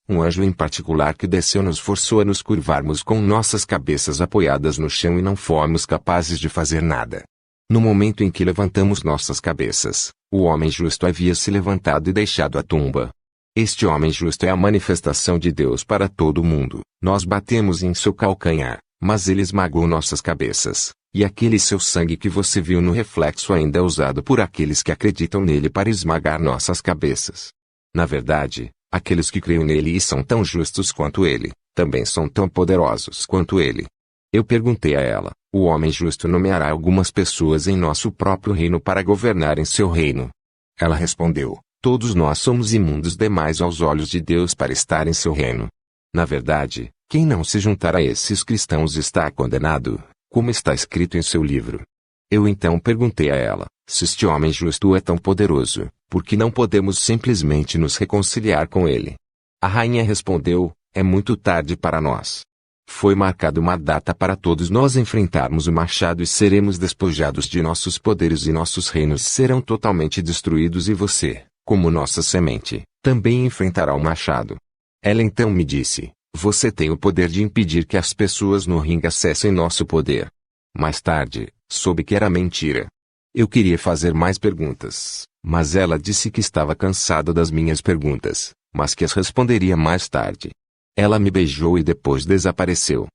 Um anjo em particular que desceu nos forçou a nos curvarmos com nossas cabeças apoiadas no chão e não fomos capazes de fazer nada. No momento em que levantamos nossas cabeças, o homem justo havia se levantado e deixado a tumba. Este homem justo é a manifestação de Deus para todo o mundo. Nós batemos em seu calcanhar, mas ele esmagou nossas cabeças, e aquele seu sangue que você viu no reflexo ainda é usado por aqueles que acreditam nele para esmagar nossas cabeças. Na verdade, aqueles que creem nele e são tão justos quanto ele, também são tão poderosos quanto ele. Eu perguntei a ela, o homem justo nomeará algumas pessoas em nosso próprio reino para governar em seu reino. Ela respondeu, todos nós somos imundos demais aos olhos de Deus para estar em seu reino. Na verdade, quem não se juntar a esses cristãos está condenado, como está escrito em seu livro. Eu então perguntei a ela, se este homem justo é tão poderoso, por que não podemos simplesmente nos reconciliar com ele? A rainha respondeu, é muito tarde para nós. Foi marcada uma data para todos nós enfrentarmos o machado e seremos despojados de nossos poderes e nossos reinos serão totalmente destruídos e você, como nossa semente, também enfrentará o machado. Ela então me disse, você tem o poder de impedir que as pessoas no ringue acessem nosso poder. Mais tarde, soube que era mentira. Eu queria fazer mais perguntas, mas ela disse que estava cansada das minhas perguntas, mas que as responderia mais tarde. Ela me beijou e depois desapareceu.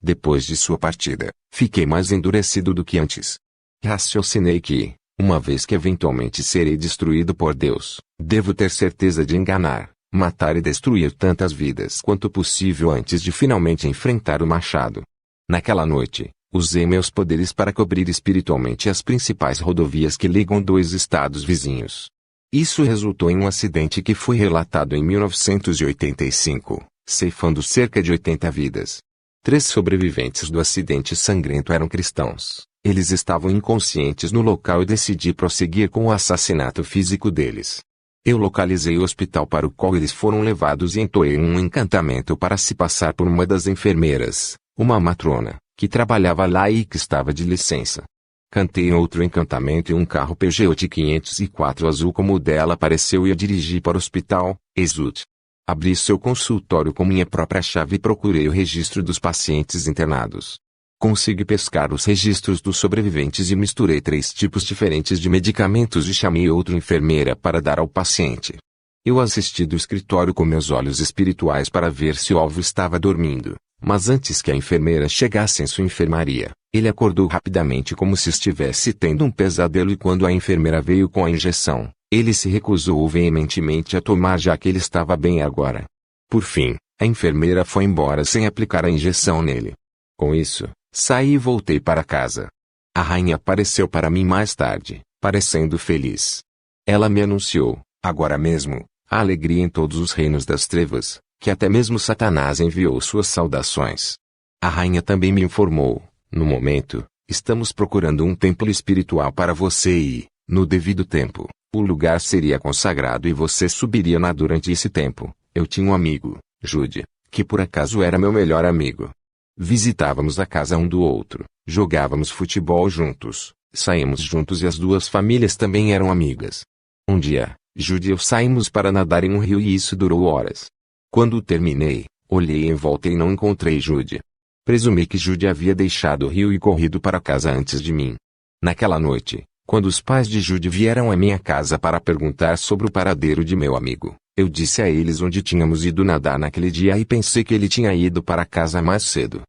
Depois de sua partida, fiquei mais endurecido do que antes. Raciocinei que, uma vez que eventualmente serei destruído por Deus, devo ter certeza de enganar, matar e destruir tantas vidas quanto possível antes de finalmente enfrentar o machado. Naquela noite, usei meus poderes para cobrir espiritualmente as principais rodovias que ligam dois estados vizinhos. Isso resultou em um acidente que foi relatado em 1985. Ceifando cerca de 80 vidas. 3 sobreviventes do acidente sangrento eram cristãos. Eles estavam inconscientes no local e decidi prosseguir com o assassinato físico deles. Eu localizei o hospital para o qual eles foram levados e entoei um encantamento para se passar por uma das enfermeiras, uma matrona, que trabalhava lá e que estava de licença. Cantei outro encantamento e um carro Peugeot 504 azul como o dela apareceu e eu dirigi para o hospital, Exult. Abri seu consultório com minha própria chave e procurei o registro dos pacientes internados. Consegui pescar os registros dos sobreviventes e misturei 3 tipos diferentes de medicamentos e chamei outra enfermeira para dar ao paciente. Eu assisti do escritório com meus olhos espirituais para ver se o alvo estava dormindo, mas antes que a enfermeira chegasse em sua enfermaria, ele acordou rapidamente como se estivesse tendo um pesadelo e quando a enfermeira veio com a injeção, ele se recusou veementemente a tomar já que ele estava bem agora. Por fim, A enfermeira foi embora sem aplicar a injeção nele. Com isso, saí e voltei para casa. A rainha apareceu para mim mais tarde, parecendo feliz. Ela me anunciou, agora mesmo, a alegria em todos os reinos das trevas, que até mesmo Satanás enviou suas saudações. A rainha também me informou, no momento, estamos procurando um templo espiritual para você e, no devido tempo, o lugar seria consagrado e você subiria lá durante esse tempo. Eu tinha um amigo, Jude, que por acaso era meu melhor amigo. Visitávamos a casa um do outro, jogávamos futebol juntos, saímos juntos e as duas famílias também eram amigas. Um dia, Jude e eu saímos para nadar em um rio e isso durou horas. Quando terminei, olhei em volta e não encontrei Jude. Presumi que Jude havia deixado o rio e corrido para casa antes de mim. Naquela noite, quando os pais de Jude vieram à minha casa para perguntar sobre o paradeiro de meu amigo, eu disse a eles onde tínhamos ido nadar naquele dia e pensei que ele tinha ido para casa mais cedo.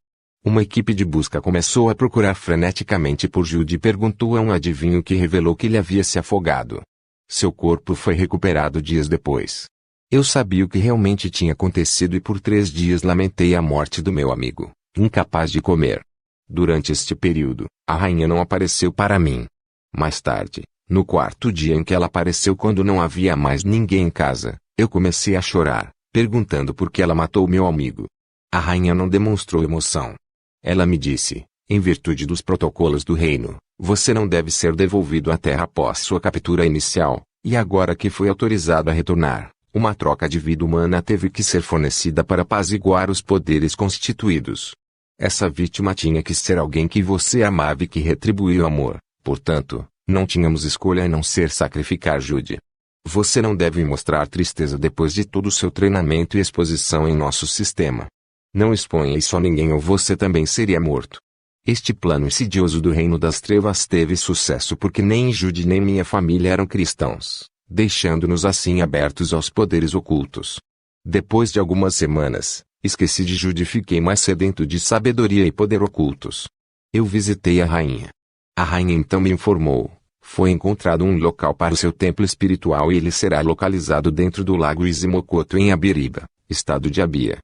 Uma equipe de busca começou a procurar freneticamente por Jude e perguntou a um adivinho que revelou que ele havia se afogado. Seu corpo foi recuperado dias depois. Eu sabia o que realmente tinha acontecido e por 3 dias lamentei a morte do meu amigo, incapaz de comer. Durante este período, a rainha não apareceu para mim. Mais tarde, no 4º dia em que ela apareceu quando não havia mais ninguém em casa, eu comecei a chorar, perguntando por que ela matou meu amigo. A rainha não demonstrou emoção. Ela me disse, em virtude dos protocolos do reino, você não deve ser devolvido à terra após sua captura inicial, e agora que foi autorizado a retornar, uma troca de vida humana teve que ser fornecida para apaziguar os poderes constituídos. Essa vítima tinha que ser alguém que você amava e que retribuiu o amor, portanto, não tínhamos escolha a não ser sacrificar Jude. Você não deve mostrar tristeza depois de todo o seu treinamento e exposição em nosso sistema. Não exponha isso a ninguém ou você também seria morto. Este plano insidioso do reino das trevas teve sucesso porque nem Jude nem minha família eram cristãos, deixando-nos assim abertos aos poderes ocultos. Depois de algumas semanas, esqueci de Jude e fiquei mais sedento de sabedoria e poder ocultos. Eu visitei a rainha. A rainha então me informou, foi encontrado um local para o seu templo espiritual e ele será localizado dentro do lago Izimokoto em Abiriba, estado de Abia.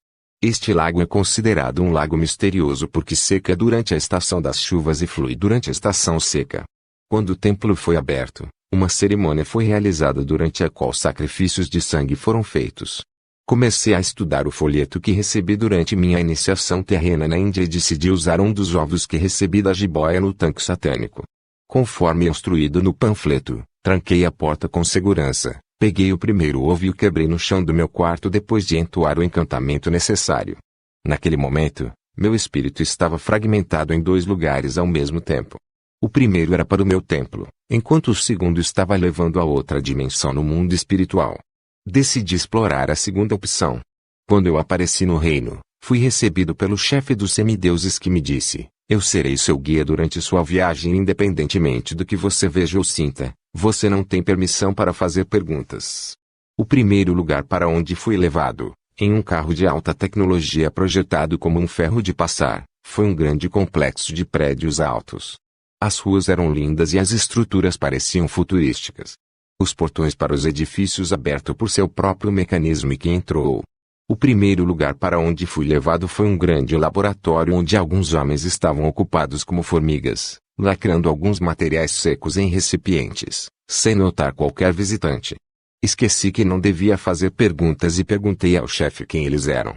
Este lago é considerado um lago misterioso porque seca durante a estação das chuvas e flui durante a estação seca. Quando o templo foi aberto, uma cerimônia foi realizada durante a qual sacrifícios de sangue foram feitos. Comecei a estudar o folheto que recebi durante minha iniciação terrena na Índia e decidi usar um dos ovos que recebi da jiboia no tanque satânico. Conforme instruído no panfleto, tranquei a porta com segurança. Peguei o primeiro ovo e o quebrei no chão do meu quarto depois de entoar o encantamento necessário. Naquele momento, meu espírito estava fragmentado em 2 lugares ao mesmo tempo. O primeiro era para o meu templo, enquanto o segundo estava levando a outra dimensão no mundo espiritual. Decidi explorar a segunda opção. Quando eu apareci no reino, fui recebido pelo chefe dos semideuses que me disse, eu serei seu guia durante sua viagem independentemente do que você veja ou sinta. Você não tem permissão para fazer perguntas. O primeiro lugar para onde fui levado, em um carro de alta tecnologia projetado como um ferro de passar, foi um grande complexo de prédios altos. As ruas eram lindas e as estruturas pareciam futurísticas. Os portões para os edifícios abertos por seu próprio mecanismo e que entrou. O primeiro lugar para onde fui levado foi um grande laboratório onde alguns homens estavam ocupados como formigas, lacrando alguns materiais secos em recipientes, sem notar qualquer visitante. Esqueci que não devia fazer perguntas e perguntei ao chefe quem eles eram.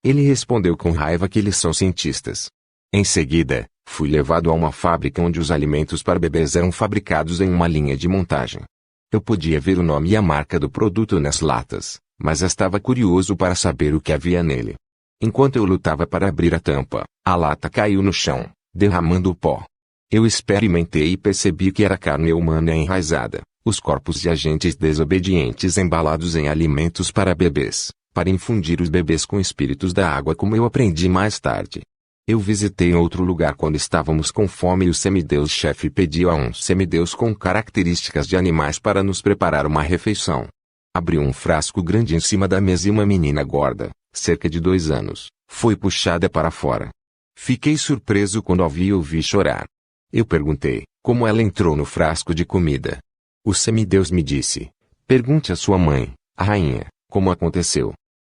Ele respondeu com raiva que eles são cientistas. Em seguida, fui levado a uma fábrica onde os alimentos para bebês eram fabricados em uma linha de montagem. Eu podia ver o nome e a marca do produto nas latas, mas estava curioso para saber o que havia nele. Enquanto eu lutava para abrir a tampa, a lata caiu no chão, derramando o pó. Eu experimentei e percebi que era carne humana enraizada, os corpos de agentes desobedientes embalados em alimentos para bebês, para infundir os bebês com espíritos da água como eu aprendi mais tarde. Eu visitei outro lugar quando estávamos com fome e o semideus-chefe pediu a um semideus com características de animais para nos preparar uma refeição. Abriu um frasco grande em cima da mesa e uma menina gorda, cerca de 2 anos, foi puxada para fora. Fiquei surpreso quando a vi e ouvi chorar. Eu perguntei, como ela entrou no frasco de comida. O semideus me disse, pergunte à sua mãe, a rainha, como aconteceu.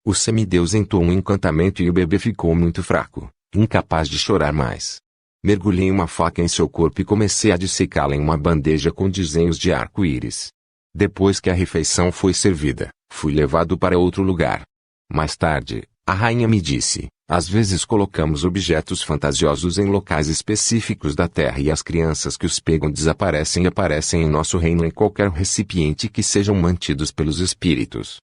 O semideus entoou um encantamento e o bebê ficou muito fraco, incapaz de chorar mais. Mergulhei uma faca em seu corpo e comecei a dissecá-la em uma bandeja com desenhos de arco-íris. Depois que a refeição foi servida, fui levado para outro lugar. Mais tarde, a rainha me disse: às vezes colocamos objetos fantasiosos em locais específicos da Terra e as crianças que os pegam desaparecem e aparecem em nosso reino em qualquer recipiente que sejam mantidos pelos espíritos.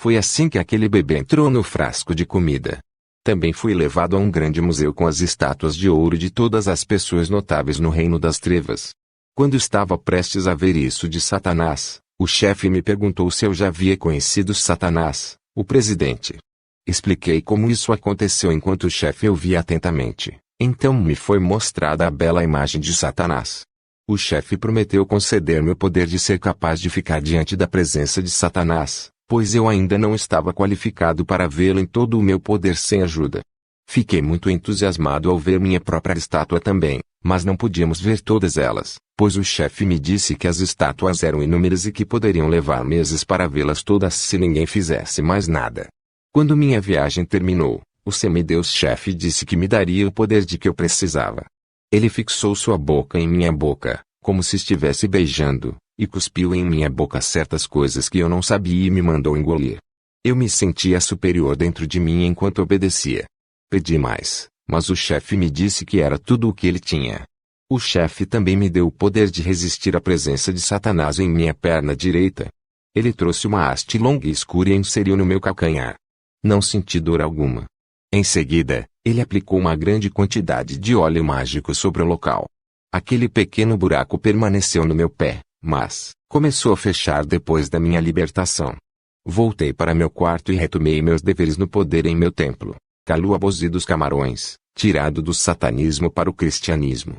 Foi assim que aquele bebê entrou no frasco de comida. Também fui levado a um grande museu com as estátuas de ouro de todas as pessoas notáveis no reino das trevas. Quando estava prestes a ver isso de Satanás, o chefe me perguntou se eu já havia conhecido Satanás, o presidente. Expliquei como isso aconteceu enquanto o chefe ouvia atentamente. Então me foi mostrada a bela imagem de Satanás. O chefe prometeu conceder-me o poder de ser capaz de ficar diante da presença de Satanás, pois eu ainda não estava qualificado para vê-lo em todo o meu poder sem ajuda. Fiquei muito entusiasmado ao ver minha própria estátua também, mas não podíamos ver todas elas, pois o chefe me disse que as estátuas eram inúmeras e que poderiam levar meses para vê-las todas se ninguém fizesse mais nada. Quando minha viagem terminou, o semideus-chefe disse que me daria o poder de que eu precisava. Ele fixou sua boca em minha boca, como se estivesse beijando, e cuspiu em minha boca certas coisas que eu não sabia e me mandou engolir. Eu me sentia superior dentro de mim enquanto obedecia. Pedi mais, mas o chefe me disse que era tudo o que ele tinha. O chefe também me deu o poder de resistir à presença de Satanás em minha perna direita. Ele trouxe uma haste longa e escura e a inseriu no meu calcanhar. Não senti dor alguma. Em seguida, ele aplicou uma grande quantidade de óleo mágico sobre o local. Aquele pequeno buraco permaneceu no meu pé, mas começou a fechar depois da minha libertação. Voltei para meu quarto e retomei meus deveres no poder em meu templo, Kaluabozi dos Camarões, tirado do satanismo para o cristianismo.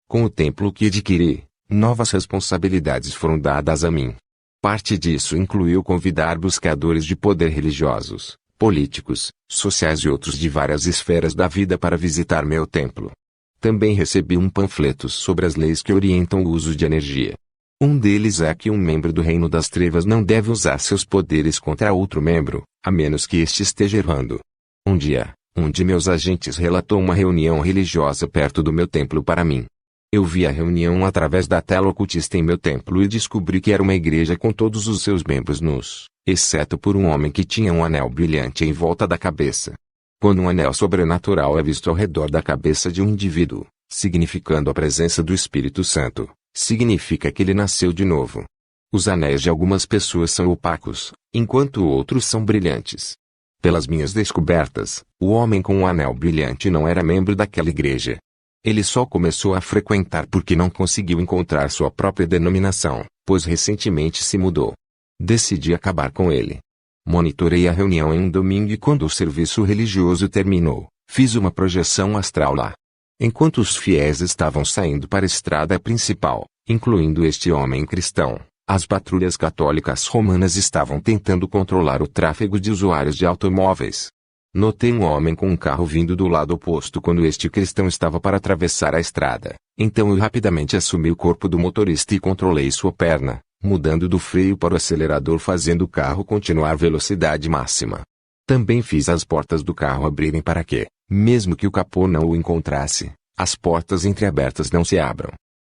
Com o templo que adquiri, novas responsabilidades foram dadas a mim. Parte disso incluiu convidar buscadores de poder religiosos, políticos, sociais e outros de várias esferas da vida para visitar meu templo. Também recebi um panfleto sobre as leis que orientam o uso de energia. Um deles é que um membro do Reino das Trevas não deve usar seus poderes contra outro membro, a menos que este esteja errando. Um dia, um de meus agentes relatou uma reunião religiosa perto do meu templo para mim. Eu vi a reunião através da tela ocultista em meu templo e descobri que era uma igreja com todos os seus membros nus, exceto por um homem que tinha um anel brilhante em volta da cabeça. Quando um anel sobrenatural é visto ao redor da cabeça de um indivíduo, significando a presença do Espírito Santo, significa que ele nasceu de novo. Os anéis de algumas pessoas são opacos, enquanto outros são brilhantes. Pelas minhas descobertas, o homem com um anel brilhante não era membro daquela igreja. Ele só começou a frequentar porque não conseguiu encontrar sua própria denominação, pois recentemente se mudou. Decidi acabar com ele. Monitorei a reunião em um domingo e quando o serviço religioso terminou, fiz uma projeção astral lá. Enquanto os fiéis estavam saindo para a estrada principal, incluindo este homem cristão, as patrulhas católicas romanas estavam tentando controlar o tráfego de usuários de automóveis. Notei um homem com um carro vindo do lado oposto quando este cristão estava para atravessar a estrada. Então eu rapidamente assumi o corpo do motorista e controlei sua perna, mudando do freio para o acelerador fazendo o carro continuar à velocidade máxima. Também fiz as portas do carro abrirem para que, mesmo que o capô não o encontrasse, as portas entreabertas não se abram.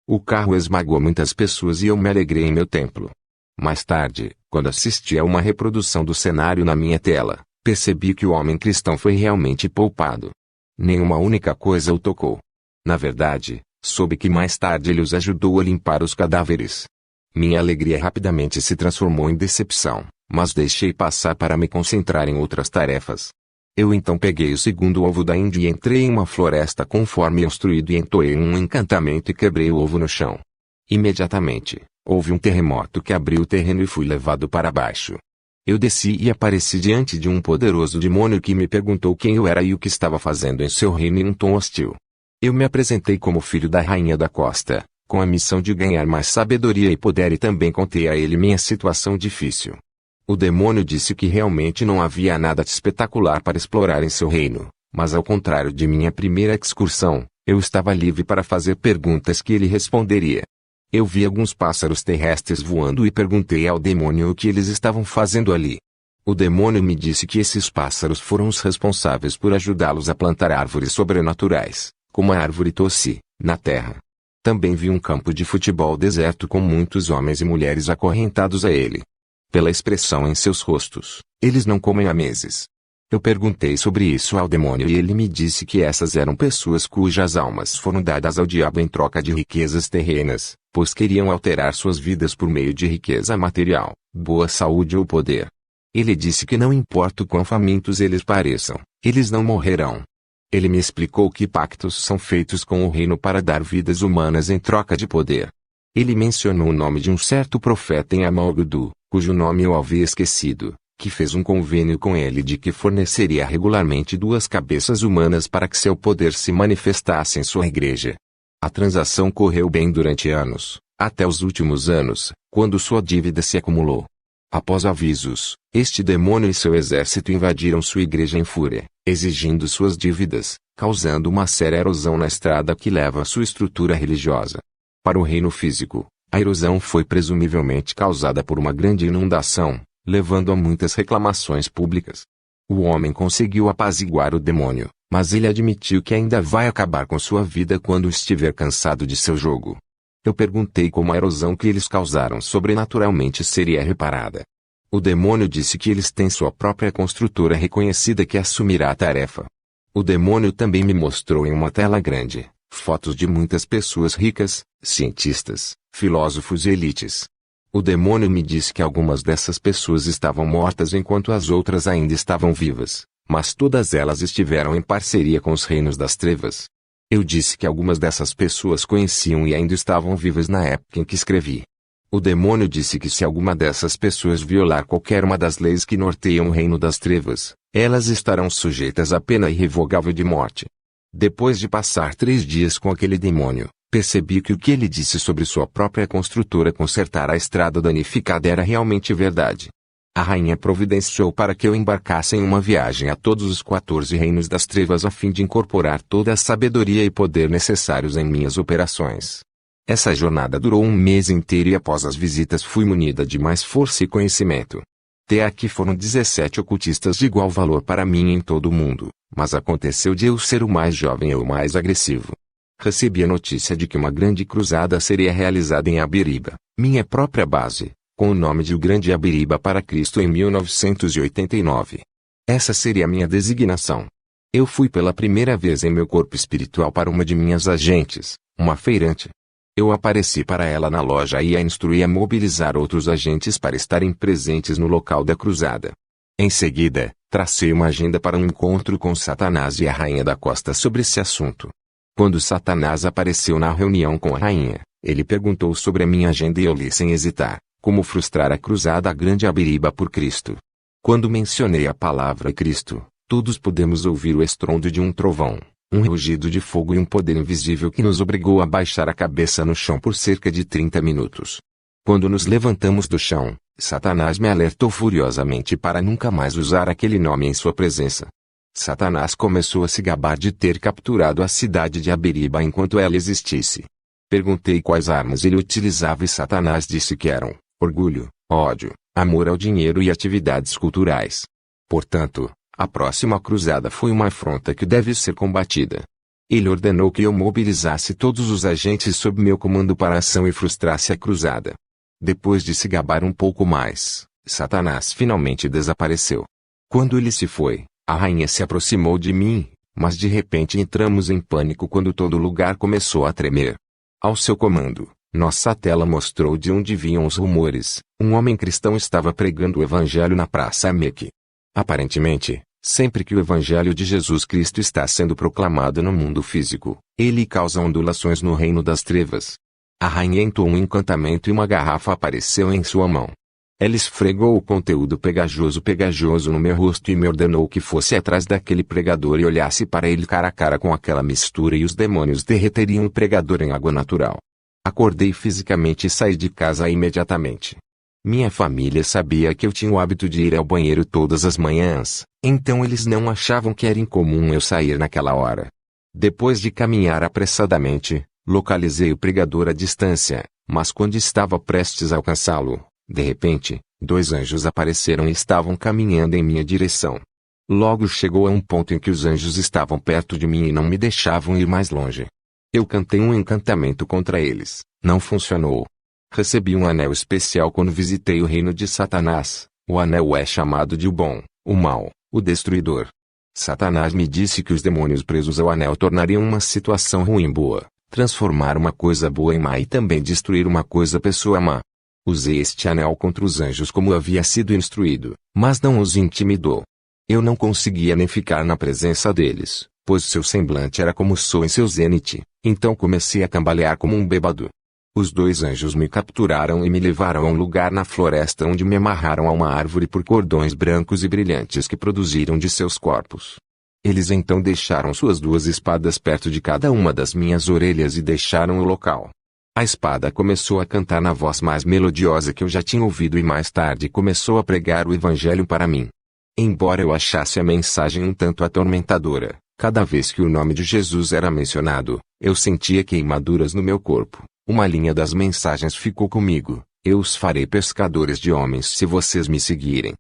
O carro esmagou muitas pessoas e eu me alegrei em meu templo. Mais tarde, quando assisti a uma reprodução do cenário na minha tela, percebi que o homem cristão foi realmente poupado. Nenhuma única coisa o tocou. Na verdade, soube que mais tarde ele os ajudou a limpar os cadáveres. Minha alegria rapidamente se transformou em decepção, mas deixei passar para me concentrar em outras tarefas. Eu então peguei o segundo ovo da Índia e entrei em uma floresta conforme instruído e entoei um encantamento e quebrei o ovo no chão. Imediatamente, houve um terremoto que abriu o terreno e fui levado para baixo. Eu desci e apareci diante de um poderoso demônio que me perguntou quem eu era e o que estava fazendo em seu reino em um tom hostil. Eu me apresentei como filho da rainha da costa, com a missão de ganhar mais sabedoria e poder e também contei a ele minha situação difícil. O demônio disse que realmente não havia nada de espetacular para explorar em seu reino, mas ao contrário de minha primeira excursão, eu estava livre para fazer perguntas que ele responderia. Eu vi alguns pássaros terrestres voando e perguntei ao demônio o que eles estavam fazendo ali. O demônio me disse que esses pássaros foram os responsáveis por ajudá-los a plantar árvores sobrenaturais, como a árvore Tossi, na terra. Também vi um campo de futebol deserto com muitos homens e mulheres acorrentados a ele. Pela expressão em seus rostos, eles não comem há meses. Eu perguntei sobre isso ao demônio e ele me disse que essas eram pessoas cujas almas foram dadas ao diabo em troca de riquezas terrenas, pois queriam alterar suas vidas por meio de riqueza material, boa saúde ou poder. Ele disse que não importa o quão famintos eles pareçam, eles não morrerão. Ele me explicou que pactos são feitos com o reino para dar vidas humanas em troca de poder. Ele mencionou o nome de um certo profeta em Amalgudu, cujo nome eu havia esquecido, que fez um convênio com ele de que forneceria regularmente 2 cabeças humanas para que seu poder se manifestasse em sua igreja. A transação correu bem durante anos, até os últimos anos, quando sua dívida se acumulou. Após avisos, este demônio e seu exército invadiram sua igreja em fúria, exigindo suas dívidas, causando uma séria erosão na estrada que leva à sua estrutura religiosa. Para o reino físico, a erosão foi presumivelmente causada por uma grande inundação, levando a muitas reclamações públicas. O homem conseguiu apaziguar o demônio, mas ele admitiu que ainda vai acabar com sua vida quando estiver cansado de seu jogo. Eu perguntei como a erosão que eles causaram sobrenaturalmente seria reparada. O demônio disse que eles têm sua própria construtora reconhecida que assumirá a tarefa. O demônio também me mostrou em uma tela grande fotos de muitas pessoas ricas, cientistas, filósofos e elites. O demônio me disse que algumas dessas pessoas estavam mortas enquanto as outras ainda estavam vivas, mas todas elas estiveram em parceria com os reinos das trevas. Eu disse que algumas dessas pessoas conheciam e ainda estavam vivas na época em que escrevi. O demônio disse que se alguma dessas pessoas violar qualquer uma das leis que norteiam o reino das trevas, elas estarão sujeitas à pena irrevogável de morte. Depois de passar 3 dias com aquele demônio, percebi que o que ele disse sobre sua própria construtora consertar a estrada danificada era realmente verdade. A rainha providenciou para que eu embarcasse em uma viagem a todos os 14 reinos das trevas a fim de incorporar toda a sabedoria e poder necessários em minhas operações. Essa jornada durou 1 mês inteiro e após as visitas fui munida de mais força e conhecimento. Até aqui foram 17 ocultistas de igual valor para mim em todo o mundo, mas aconteceu de eu ser o mais jovem e o mais agressivo. Recebi a notícia de que uma grande cruzada seria realizada em Abiriba, minha própria base, com o nome de O Grande Abiriba para Cristo em 1989. Essa seria a minha designação. Eu fui pela primeira vez em meu corpo espiritual para uma de minhas agentes, uma feirante. Eu apareci para ela na loja e a instruí a mobilizar outros agentes para estarem presentes no local da cruzada. Em seguida, tracei uma agenda para um encontro com Satanás e a Rainha da Costa sobre esse assunto. Quando Satanás apareceu na reunião com a rainha, ele perguntou sobre a minha agenda e eu li sem hesitar, como frustrar a cruzada Grande Abiriba por Cristo. Quando mencionei a palavra Cristo, todos pudemos ouvir o estrondo de um trovão, um rugido de fogo e um poder invisível que nos obrigou a baixar a cabeça no chão por cerca de 30 minutos. Quando nos levantamos do chão, Satanás me alertou furiosamente para nunca mais usar aquele nome em sua presença. Satanás começou a se gabar de ter capturado a cidade de Abiriba enquanto ela existisse. Perguntei quais armas ele utilizava e Satanás disse que eram orgulho, ódio, amor ao dinheiro e atividades culturais. Portanto, a próxima cruzada foi uma afronta que deve ser combatida. Ele ordenou que eu mobilizasse todos os agentes sob meu comando para a ação e frustrasse a cruzada. Depois de se gabar um pouco mais, Satanás finalmente desapareceu. Quando ele se foi, a rainha se aproximou de mim, mas de repente entramos em pânico quando todo o lugar começou a tremer. Ao seu comando, nossa tela mostrou de onde vinham os rumores. Um homem cristão estava pregando o evangelho na Praça Meque. Aparentemente, sempre que o evangelho de Jesus Cristo está sendo proclamado no mundo físico, ele causa ondulações no reino das trevas. A rainha entoou um encantamento e uma garrafa apareceu em sua mão. Ela esfregou o conteúdo pegajoso no meu rosto e me ordenou que fosse atrás daquele pregador e olhasse para ele cara a cara com aquela mistura e os demônios derreteriam o pregador em água natural. Acordei fisicamente e saí de casa imediatamente. Minha família sabia que eu tinha o hábito de ir ao banheiro todas as manhãs, então eles não achavam que era incomum eu sair naquela hora. Depois de caminhar apressadamente, localizei o pregador à distância, mas quando estava prestes a alcançá-lo, de repente, 2 anjos apareceram e estavam caminhando em minha direção. Logo chegou a um ponto em que os anjos estavam perto de mim e não me deixavam ir mais longe. Eu cantei um encantamento contra eles, não funcionou. Recebi um anel especial quando visitei o reino de Satanás. O anel é chamado de o bom, o mau, o destruidor. Satanás me disse que os demônios presos ao anel tornariam uma situação ruim boa, transformar uma coisa boa em má e também destruir uma coisa pessoa má. Usei este anel contra os anjos como havia sido instruído, mas não os intimidou. Eu não conseguia nem ficar na presença deles, pois seu semblante era como o sol em seu zênite, então comecei a cambalear como um bêbado. Os 2 anjos me capturaram e me levaram a um lugar na floresta onde me amarraram a uma árvore por cordões brancos e brilhantes que produziram de seus corpos. Eles então deixaram suas 2 espadas perto de cada uma das minhas orelhas e deixaram o local. A espada começou a cantar na voz mais melodiosa que eu já tinha ouvido e mais tarde começou a pregar o evangelho para mim. Embora eu achasse a mensagem um tanto atormentadora, cada vez que o nome de Jesus era mencionado, eu sentia queimaduras no meu corpo. Uma linha das mensagens ficou comigo: eu os farei pescadores de homens se vocês me seguirem.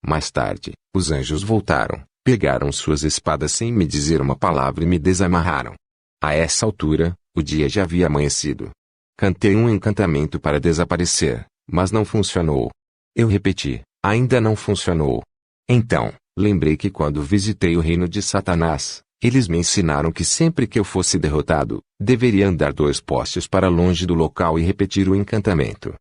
Mais tarde, os anjos voltaram, pegaram suas espadas sem me dizer uma palavra e me desamarraram. A essa altura, o dia já havia amanhecido. Cantei um encantamento para desaparecer, mas não funcionou. Eu repeti: ainda não funcionou. Então, lembrei que quando visitei o reino de Satanás, eles me ensinaram que sempre que eu fosse derrotado, deveria andar 2 postes para longe do local e repetir o encantamento.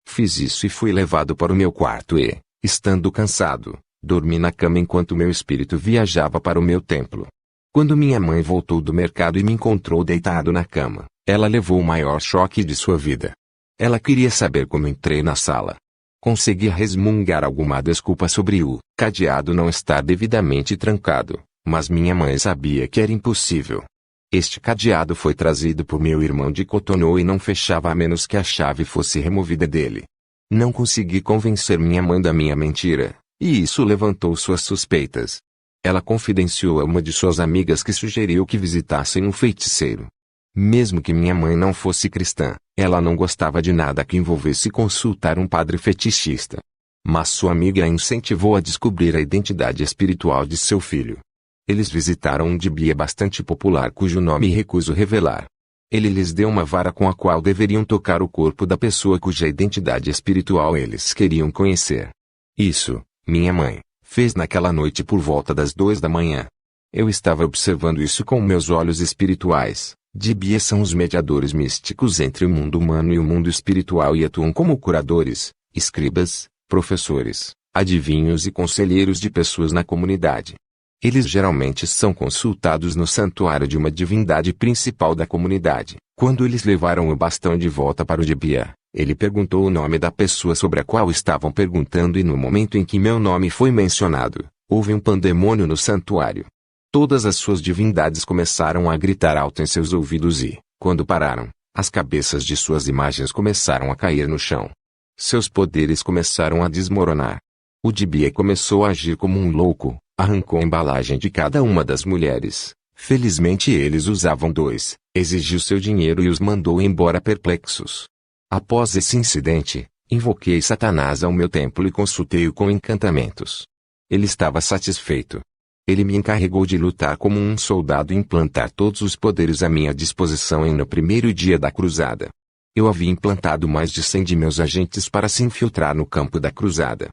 Fiz isso e fui levado para o meu quarto e, estando cansado, dormi na cama enquanto meu espírito viajava para o meu templo. Quando minha mãe voltou do mercado e me encontrou deitado na cama, ela levou o maior choque de sua vida. Ela queria saber como entrei na sala. Consegui resmungar alguma desculpa sobre o cadeado não estar devidamente trancado, mas minha mãe sabia que era impossível. Este cadeado foi trazido por meu irmão de Cotonou e não fechava a menos que a chave fosse removida dele. Não consegui convencer minha mãe da minha mentira, e isso levantou suas suspeitas. Ela confidenciou a uma de suas amigas que sugeriu que visitassem um feiticeiro. Mesmo que minha mãe não fosse cristã, ela não gostava de nada que envolvesse consultar um padre fetichista. Mas sua amiga a incentivou a descobrir a identidade espiritual de seu filho. Eles visitaram um dibia bastante popular cujo nome recuso revelar. Ele lhes deu uma vara com a qual deveriam tocar o corpo da pessoa cuja identidade espiritual eles queriam conhecer. Isso, minha mãe, fez naquela noite por volta das 2 da manhã. Eu estava observando isso com meus olhos espirituais. Dibias são os mediadores místicos entre o mundo humano e o mundo espiritual e atuam como curadores, escribas, professores, adivinhos e conselheiros de pessoas na comunidade. Eles geralmente são consultados no santuário de uma divindade principal da comunidade. Quando eles levaram o bastão de volta para o dibia, ele perguntou o nome da pessoa sobre a qual estavam perguntando e no momento em que meu nome foi mencionado, houve um pandemônio no santuário. Todas as suas divindades começaram a gritar alto em seus ouvidos e, quando pararam, as cabeças de suas imagens começaram a cair no chão. Seus poderes começaram a desmoronar. O dibia começou a agir como um louco, arrancou a embalagem de cada uma das mulheres. Felizmente eles usavam 2, exigiu seu dinheiro e os mandou embora perplexos. Após esse incidente, invoquei Satanás ao meu templo e consultei-o com encantamentos. Ele estava satisfeito. Ele me encarregou de lutar como um soldado e implantar todos os poderes à minha disposição no primeiro dia da cruzada. Eu havia implantado mais de 100 de meus agentes para se infiltrar no campo da cruzada.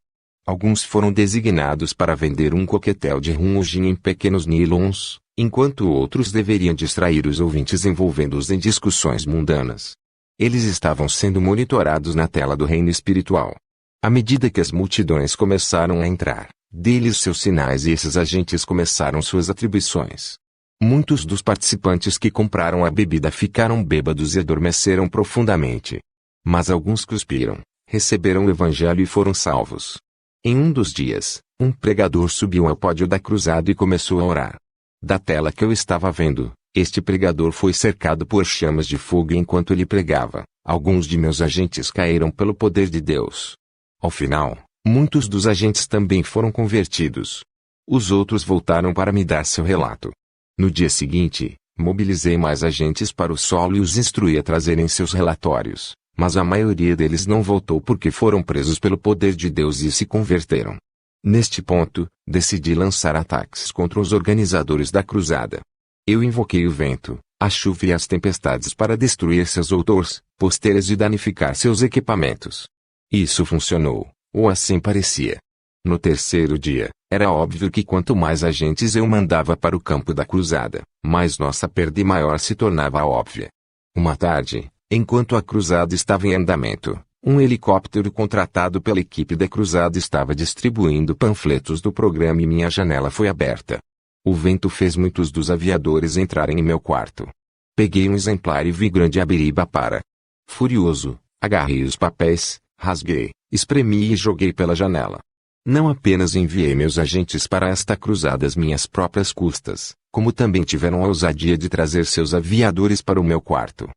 Alguns foram designados para vender um coquetel de rum ou gin em pequenos nylons, enquanto outros deveriam distrair os ouvintes envolvendo-os em discussões mundanas. Eles estavam sendo monitorados na tela do reino espiritual. À medida que as multidões começaram a entrar, dei-lhes seus sinais e esses agentes começaram suas atribuições. Muitos dos participantes que compraram a bebida ficaram bêbados e adormeceram profundamente. Mas alguns cuspiram, receberam o evangelho e foram salvos. Em um dos dias, um pregador subiu ao pódio da cruzada e começou a orar. Da tela que eu estava vendo, este pregador foi cercado por chamas de fogo e enquanto ele pregava, alguns de meus agentes caíram pelo poder de Deus. Ao final, muitos dos agentes também foram convertidos. Os outros voltaram para me dar seu relato. No dia seguinte, mobilizei mais agentes para o solo e os instruí a trazerem seus relatórios. Mas a maioria deles não voltou porque foram presos pelo poder de Deus e se converteram. Neste ponto, decidi lançar ataques contra os organizadores da cruzada. Eu invoquei o vento, a chuva e as tempestades para destruir seus outdoors, posters e danificar seus equipamentos. Isso funcionou, ou assim parecia. No terceiro dia, era óbvio que quanto mais agentes eu mandava para o campo da cruzada, mais nossa perda e maior se tornava óbvia. Uma tarde, enquanto a cruzada estava em andamento, um helicóptero contratado pela equipe da cruzada estava distribuindo panfletos do programa e minha janela foi aberta. O vento fez muitos dos aviadores entrarem em meu quarto. Peguei um exemplar e vi grande abiriba para. Furioso, agarrei os papéis, rasguei, espremi e joguei pela janela. Não apenas enviei meus agentes para esta cruzada às minhas próprias custas, como também tiveram a ousadia de trazer seus aviadores para o meu quarto.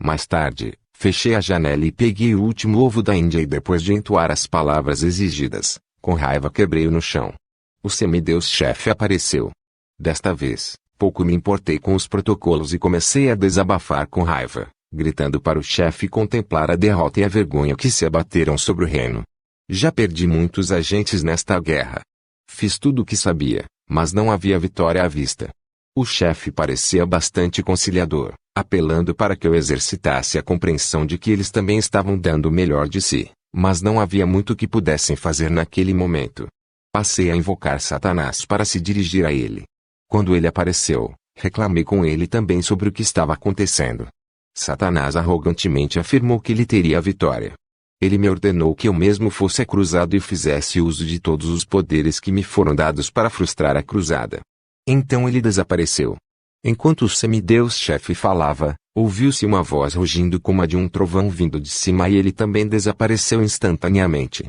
Mais tarde, fechei a janela e peguei o último ovo da Índia e depois de entoar as palavras exigidas, com raiva quebrei-o no chão. O semideus-chefe apareceu. Desta vez, pouco me importei com os protocolos e comecei a desabafar com raiva, gritando para o chefe contemplar a derrota e a vergonha que se abateram sobre o reino. Já perdi muitos agentes nesta guerra. Fiz tudo o que sabia, mas não havia vitória à vista. O chefe parecia bastante conciliador, apelando para que eu exercitasse a compreensão de que eles também estavam dando o melhor de si, mas não havia muito que pudessem fazer naquele momento. Passei a invocar Satanás para se dirigir a ele. Quando ele apareceu, reclamei com ele também sobre o que estava acontecendo. Satanás arrogantemente afirmou que ele teria a vitória. Ele me ordenou que eu mesmo fosse a cruzada e fizesse uso de todos os poderes que me foram dados para frustrar a cruzada. Então ele desapareceu. Enquanto o semideus-chefe falava, ouviu-se uma voz rugindo como a de um trovão vindo de cima e ele também desapareceu instantaneamente.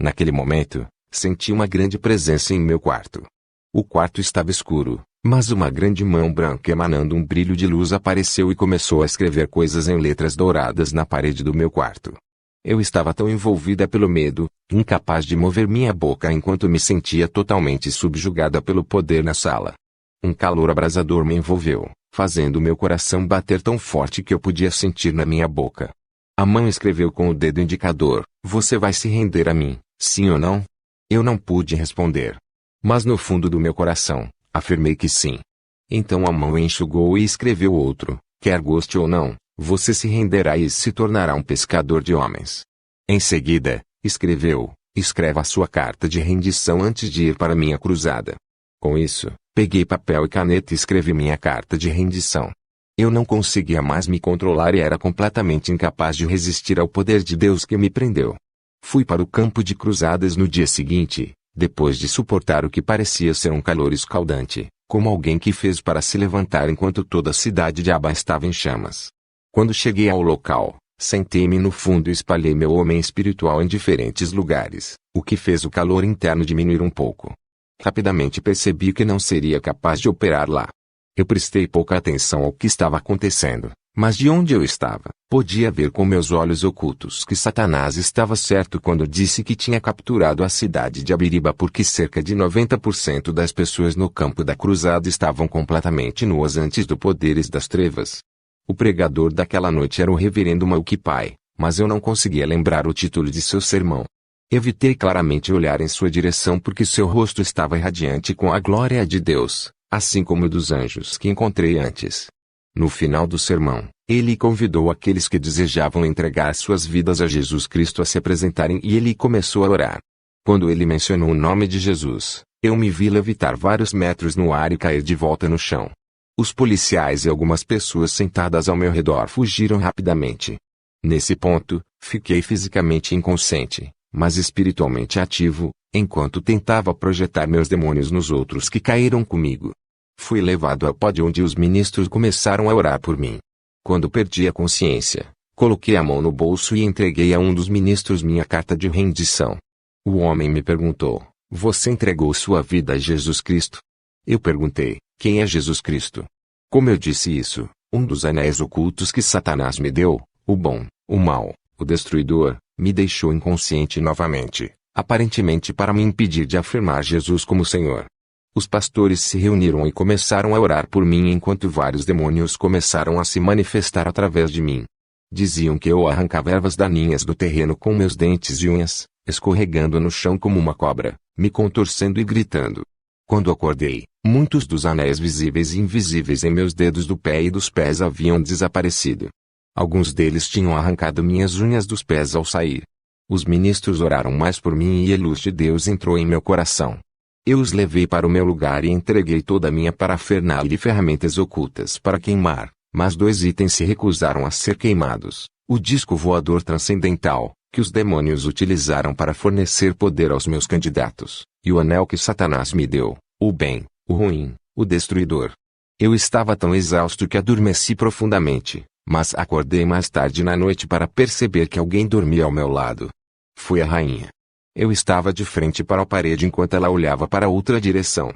Naquele momento, senti uma grande presença em meu quarto. O quarto estava escuro, mas uma grande mão branca emanando um brilho de luz apareceu e começou a escrever coisas em letras douradas na parede do meu quarto. Eu estava tão envolvida pelo medo, incapaz de mover minha boca enquanto me sentia totalmente subjugada pelo poder na sala. Um calor abrasador me envolveu, fazendo meu coração bater tão forte que eu podia sentir na minha boca. A mão escreveu com o dedo indicador: "Você vai se render a mim, sim ou não?" Eu não pude responder. Mas no fundo do meu coração, afirmei que sim. Então a mão enxugou e escreveu outro: "Quer goste ou não, você se renderá e se tornará um pescador de homens." Em seguida, escreveu: "Escreva a sua carta de rendição antes de ir para minha cruzada." Com isso, peguei papel e caneta e escrevi minha carta de rendição. Eu não conseguia mais me controlar e era completamente incapaz de resistir ao poder de Deus que me prendeu. Fui para o campo de cruzadas no dia seguinte, depois de suportar o que parecia ser um calor escaldante, como alguém que fez para se levantar enquanto toda a cidade de Aba estava em chamas. Quando cheguei ao local, sentei-me no fundo e espalhei meu homem espiritual em diferentes lugares, o que fez o calor interno diminuir um pouco. Rapidamente percebi que não seria capaz de operar lá. Eu prestei pouca atenção ao que estava acontecendo, mas de onde eu estava, podia ver com meus olhos ocultos que Satanás estava certo quando disse que tinha capturado a cidade de Abiriba porque cerca de 90% das pessoas no campo da cruzada estavam completamente nuas antes dos poderes das trevas. O pregador daquela noite era o reverendo Malquipai, mas eu não conseguia lembrar o título de seu sermão. Evitei claramente olhar em sua direção porque seu rosto estava irradiante com a glória de Deus, assim como dos anjos que encontrei antes. No final do sermão, ele convidou aqueles que desejavam entregar suas vidas a Jesus Cristo a se apresentarem e ele começou a orar. Quando ele mencionou o nome de Jesus, eu me vi levitar vários metros no ar e cair de volta no chão. Os policiais e algumas pessoas sentadas ao meu redor fugiram rapidamente. Nesse ponto, fiquei fisicamente inconsciente, mas espiritualmente ativo, enquanto tentava projetar meus demônios nos outros que caíram comigo. Fui levado ao pódio onde os ministros começaram a orar por mim. Quando perdi a consciência, coloquei a mão no bolso e entreguei a um dos ministros minha carta de rendição. O homem me perguntou: "Você entregou sua vida a Jesus Cristo?" Eu perguntei: "Quem é Jesus Cristo?" Como eu disse isso, um dos anéis ocultos que Satanás me deu, o bom, o mau, o destruidor, me deixou inconsciente novamente, aparentemente para me impedir de afirmar Jesus como Senhor. Os pastores se reuniram e começaram a orar por mim enquanto vários demônios começaram a se manifestar através de mim. Diziam que eu arrancava ervas daninhas do terreno com meus dentes e unhas, escorregando no chão como uma cobra, me contorcendo e gritando. Quando acordei, muitos dos anéis visíveis e invisíveis em meus dedos do pé e dos pés haviam desaparecido. Alguns deles tinham arrancado minhas unhas dos pés ao sair. Os ministros oraram mais por mim e a luz de Deus entrou em meu coração. Eu os levei para o meu lugar e entreguei toda a minha parafernália e ferramentas ocultas para queimar, mas 2 itens se recusaram a ser queimados: o disco voador transcendental, que os demônios utilizaram para fornecer poder aos meus candidatos, e o anel que Satanás me deu, o bem, o ruim, o destruidor. Eu estava tão exausto que adormeci profundamente, mas acordei mais tarde na noite para perceber que alguém dormia ao meu lado. Foi a rainha. Eu estava de frente para a parede enquanto ela olhava para outra direção.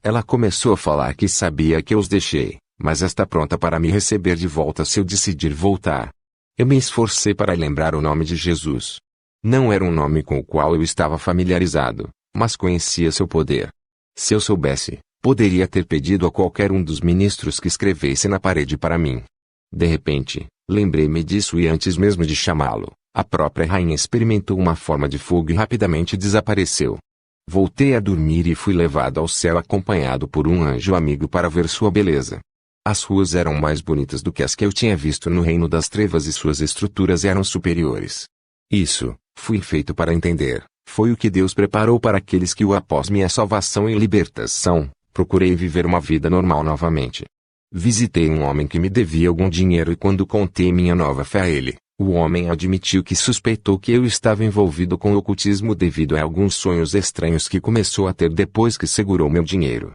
Ela começou a falar que sabia que eu os deixei, mas está pronta para me receber de volta se eu decidir voltar. Eu me esforcei para lembrar o nome de Jesus. Não era um nome com o qual eu estava familiarizado, mas conhecia seu poder. Se eu soubesse, poderia ter pedido a qualquer um dos ministros que escrevesse na parede para mim. De repente, lembrei-me disso e antes mesmo de chamá-lo, a própria rainha experimentou uma forma de fogo e rapidamente desapareceu. Voltei a dormir e fui levado ao céu acompanhado por um anjo amigo para ver sua beleza. As ruas eram mais bonitas do que as que eu tinha visto no reino das trevas e suas estruturas eram superiores. Isso, fui feito para entender, foi o que Deus preparou para aqueles que após minha salvação e libertação, procurei viver uma vida normal novamente. Visitei um homem que me devia algum dinheiro e quando contei minha nova fé a ele, o homem admitiu que suspeitou que eu estava envolvido com o ocultismo devido a alguns sonhos estranhos que começou a ter depois que segurou meu dinheiro.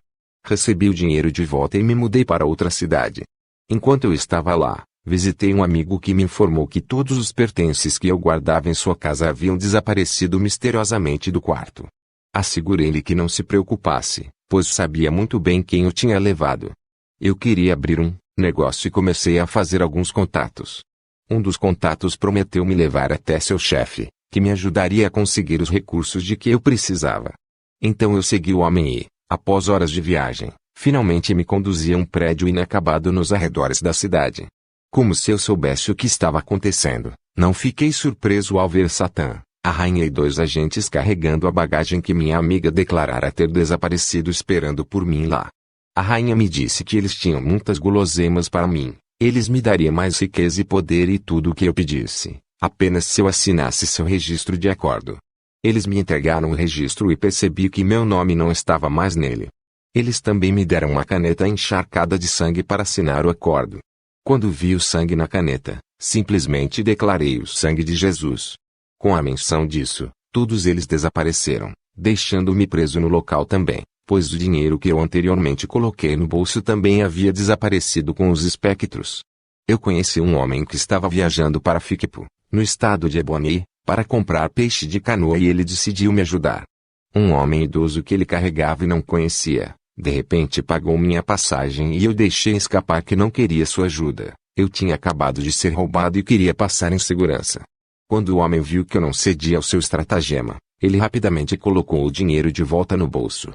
Recebi o dinheiro de volta e me mudei para outra cidade. Enquanto eu estava lá, visitei um amigo que me informou que todos os pertences que eu guardava em sua casa haviam desaparecido misteriosamente do quarto. Assegurei-lhe que não se preocupasse, pois sabia muito bem quem o tinha levado. Eu queria abrir um negócio e comecei a fazer alguns contatos. Um dos contatos prometeu me levar até seu chefe, que me ajudaria a conseguir os recursos de que eu precisava. Então eu segui o homem e, após horas de viagem, finalmente me conduzi a um prédio inacabado nos arredores da cidade. Como se eu soubesse o que estava acontecendo, não fiquei surpreso ao ver Satã, a rainha e 2 agentes carregando a bagagem que minha amiga declarara ter desaparecido esperando por mim lá. A rainha me disse que eles tinham muitas guloseimas para mim, eles me dariam mais riqueza e poder e tudo o que eu pedisse, apenas se eu assinasse seu registro de acordo. Eles me entregaram o registro e percebi que meu nome não estava mais nele. Eles também me deram uma caneta encharcada de sangue para assinar o acordo. Quando vi o sangue na caneta, simplesmente declarei o sangue de Jesus. Com a menção disso, todos eles desapareceram, deixando-me preso no local também, pois o dinheiro que eu anteriormente coloquei no bolso também havia desaparecido com os espectros. Eu conheci um homem que estava viajando para Fiquipo, no estado de Ebony, para comprar peixe de canoa e ele decidiu me ajudar. Um homem idoso que ele carregava e não conhecia, de repente pagou minha passagem e eu deixei escapar que não queria sua ajuda. Eu tinha acabado de ser roubado e queria passar em segurança. Quando o homem viu que eu não cedia ao seu estratagema, ele rapidamente colocou o dinheiro de volta no bolso.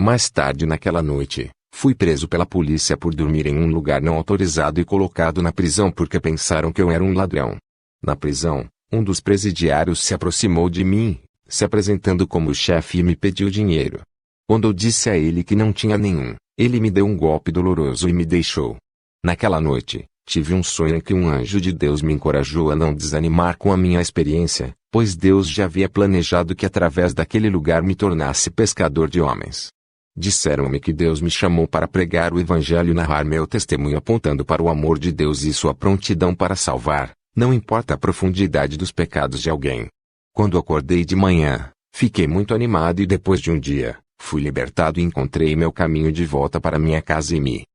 Mais tarde naquela noite, fui preso pela polícia por dormir em um lugar não autorizado e colocado na prisão porque pensaram que eu era um ladrão. Na prisão, um dos presidiários se aproximou de mim, se apresentando como chefe e me pediu dinheiro. Quando eu disse a ele que não tinha nenhum, ele me deu um golpe doloroso e me deixou. Naquela noite, tive um sonho em que um anjo de Deus me encorajou a não desanimar com a minha experiência, pois Deus já havia planejado que através daquele lugar me tornasse pescador de homens. Disseram-me que Deus me chamou para pregar o evangelho e narrar meu testemunho apontando para o amor de Deus e sua prontidão para salvar, não importa a profundidade dos pecados de alguém. Quando acordei de manhã, fiquei muito animado e depois de um dia, fui libertado e encontrei meu caminho de volta para minha casa e me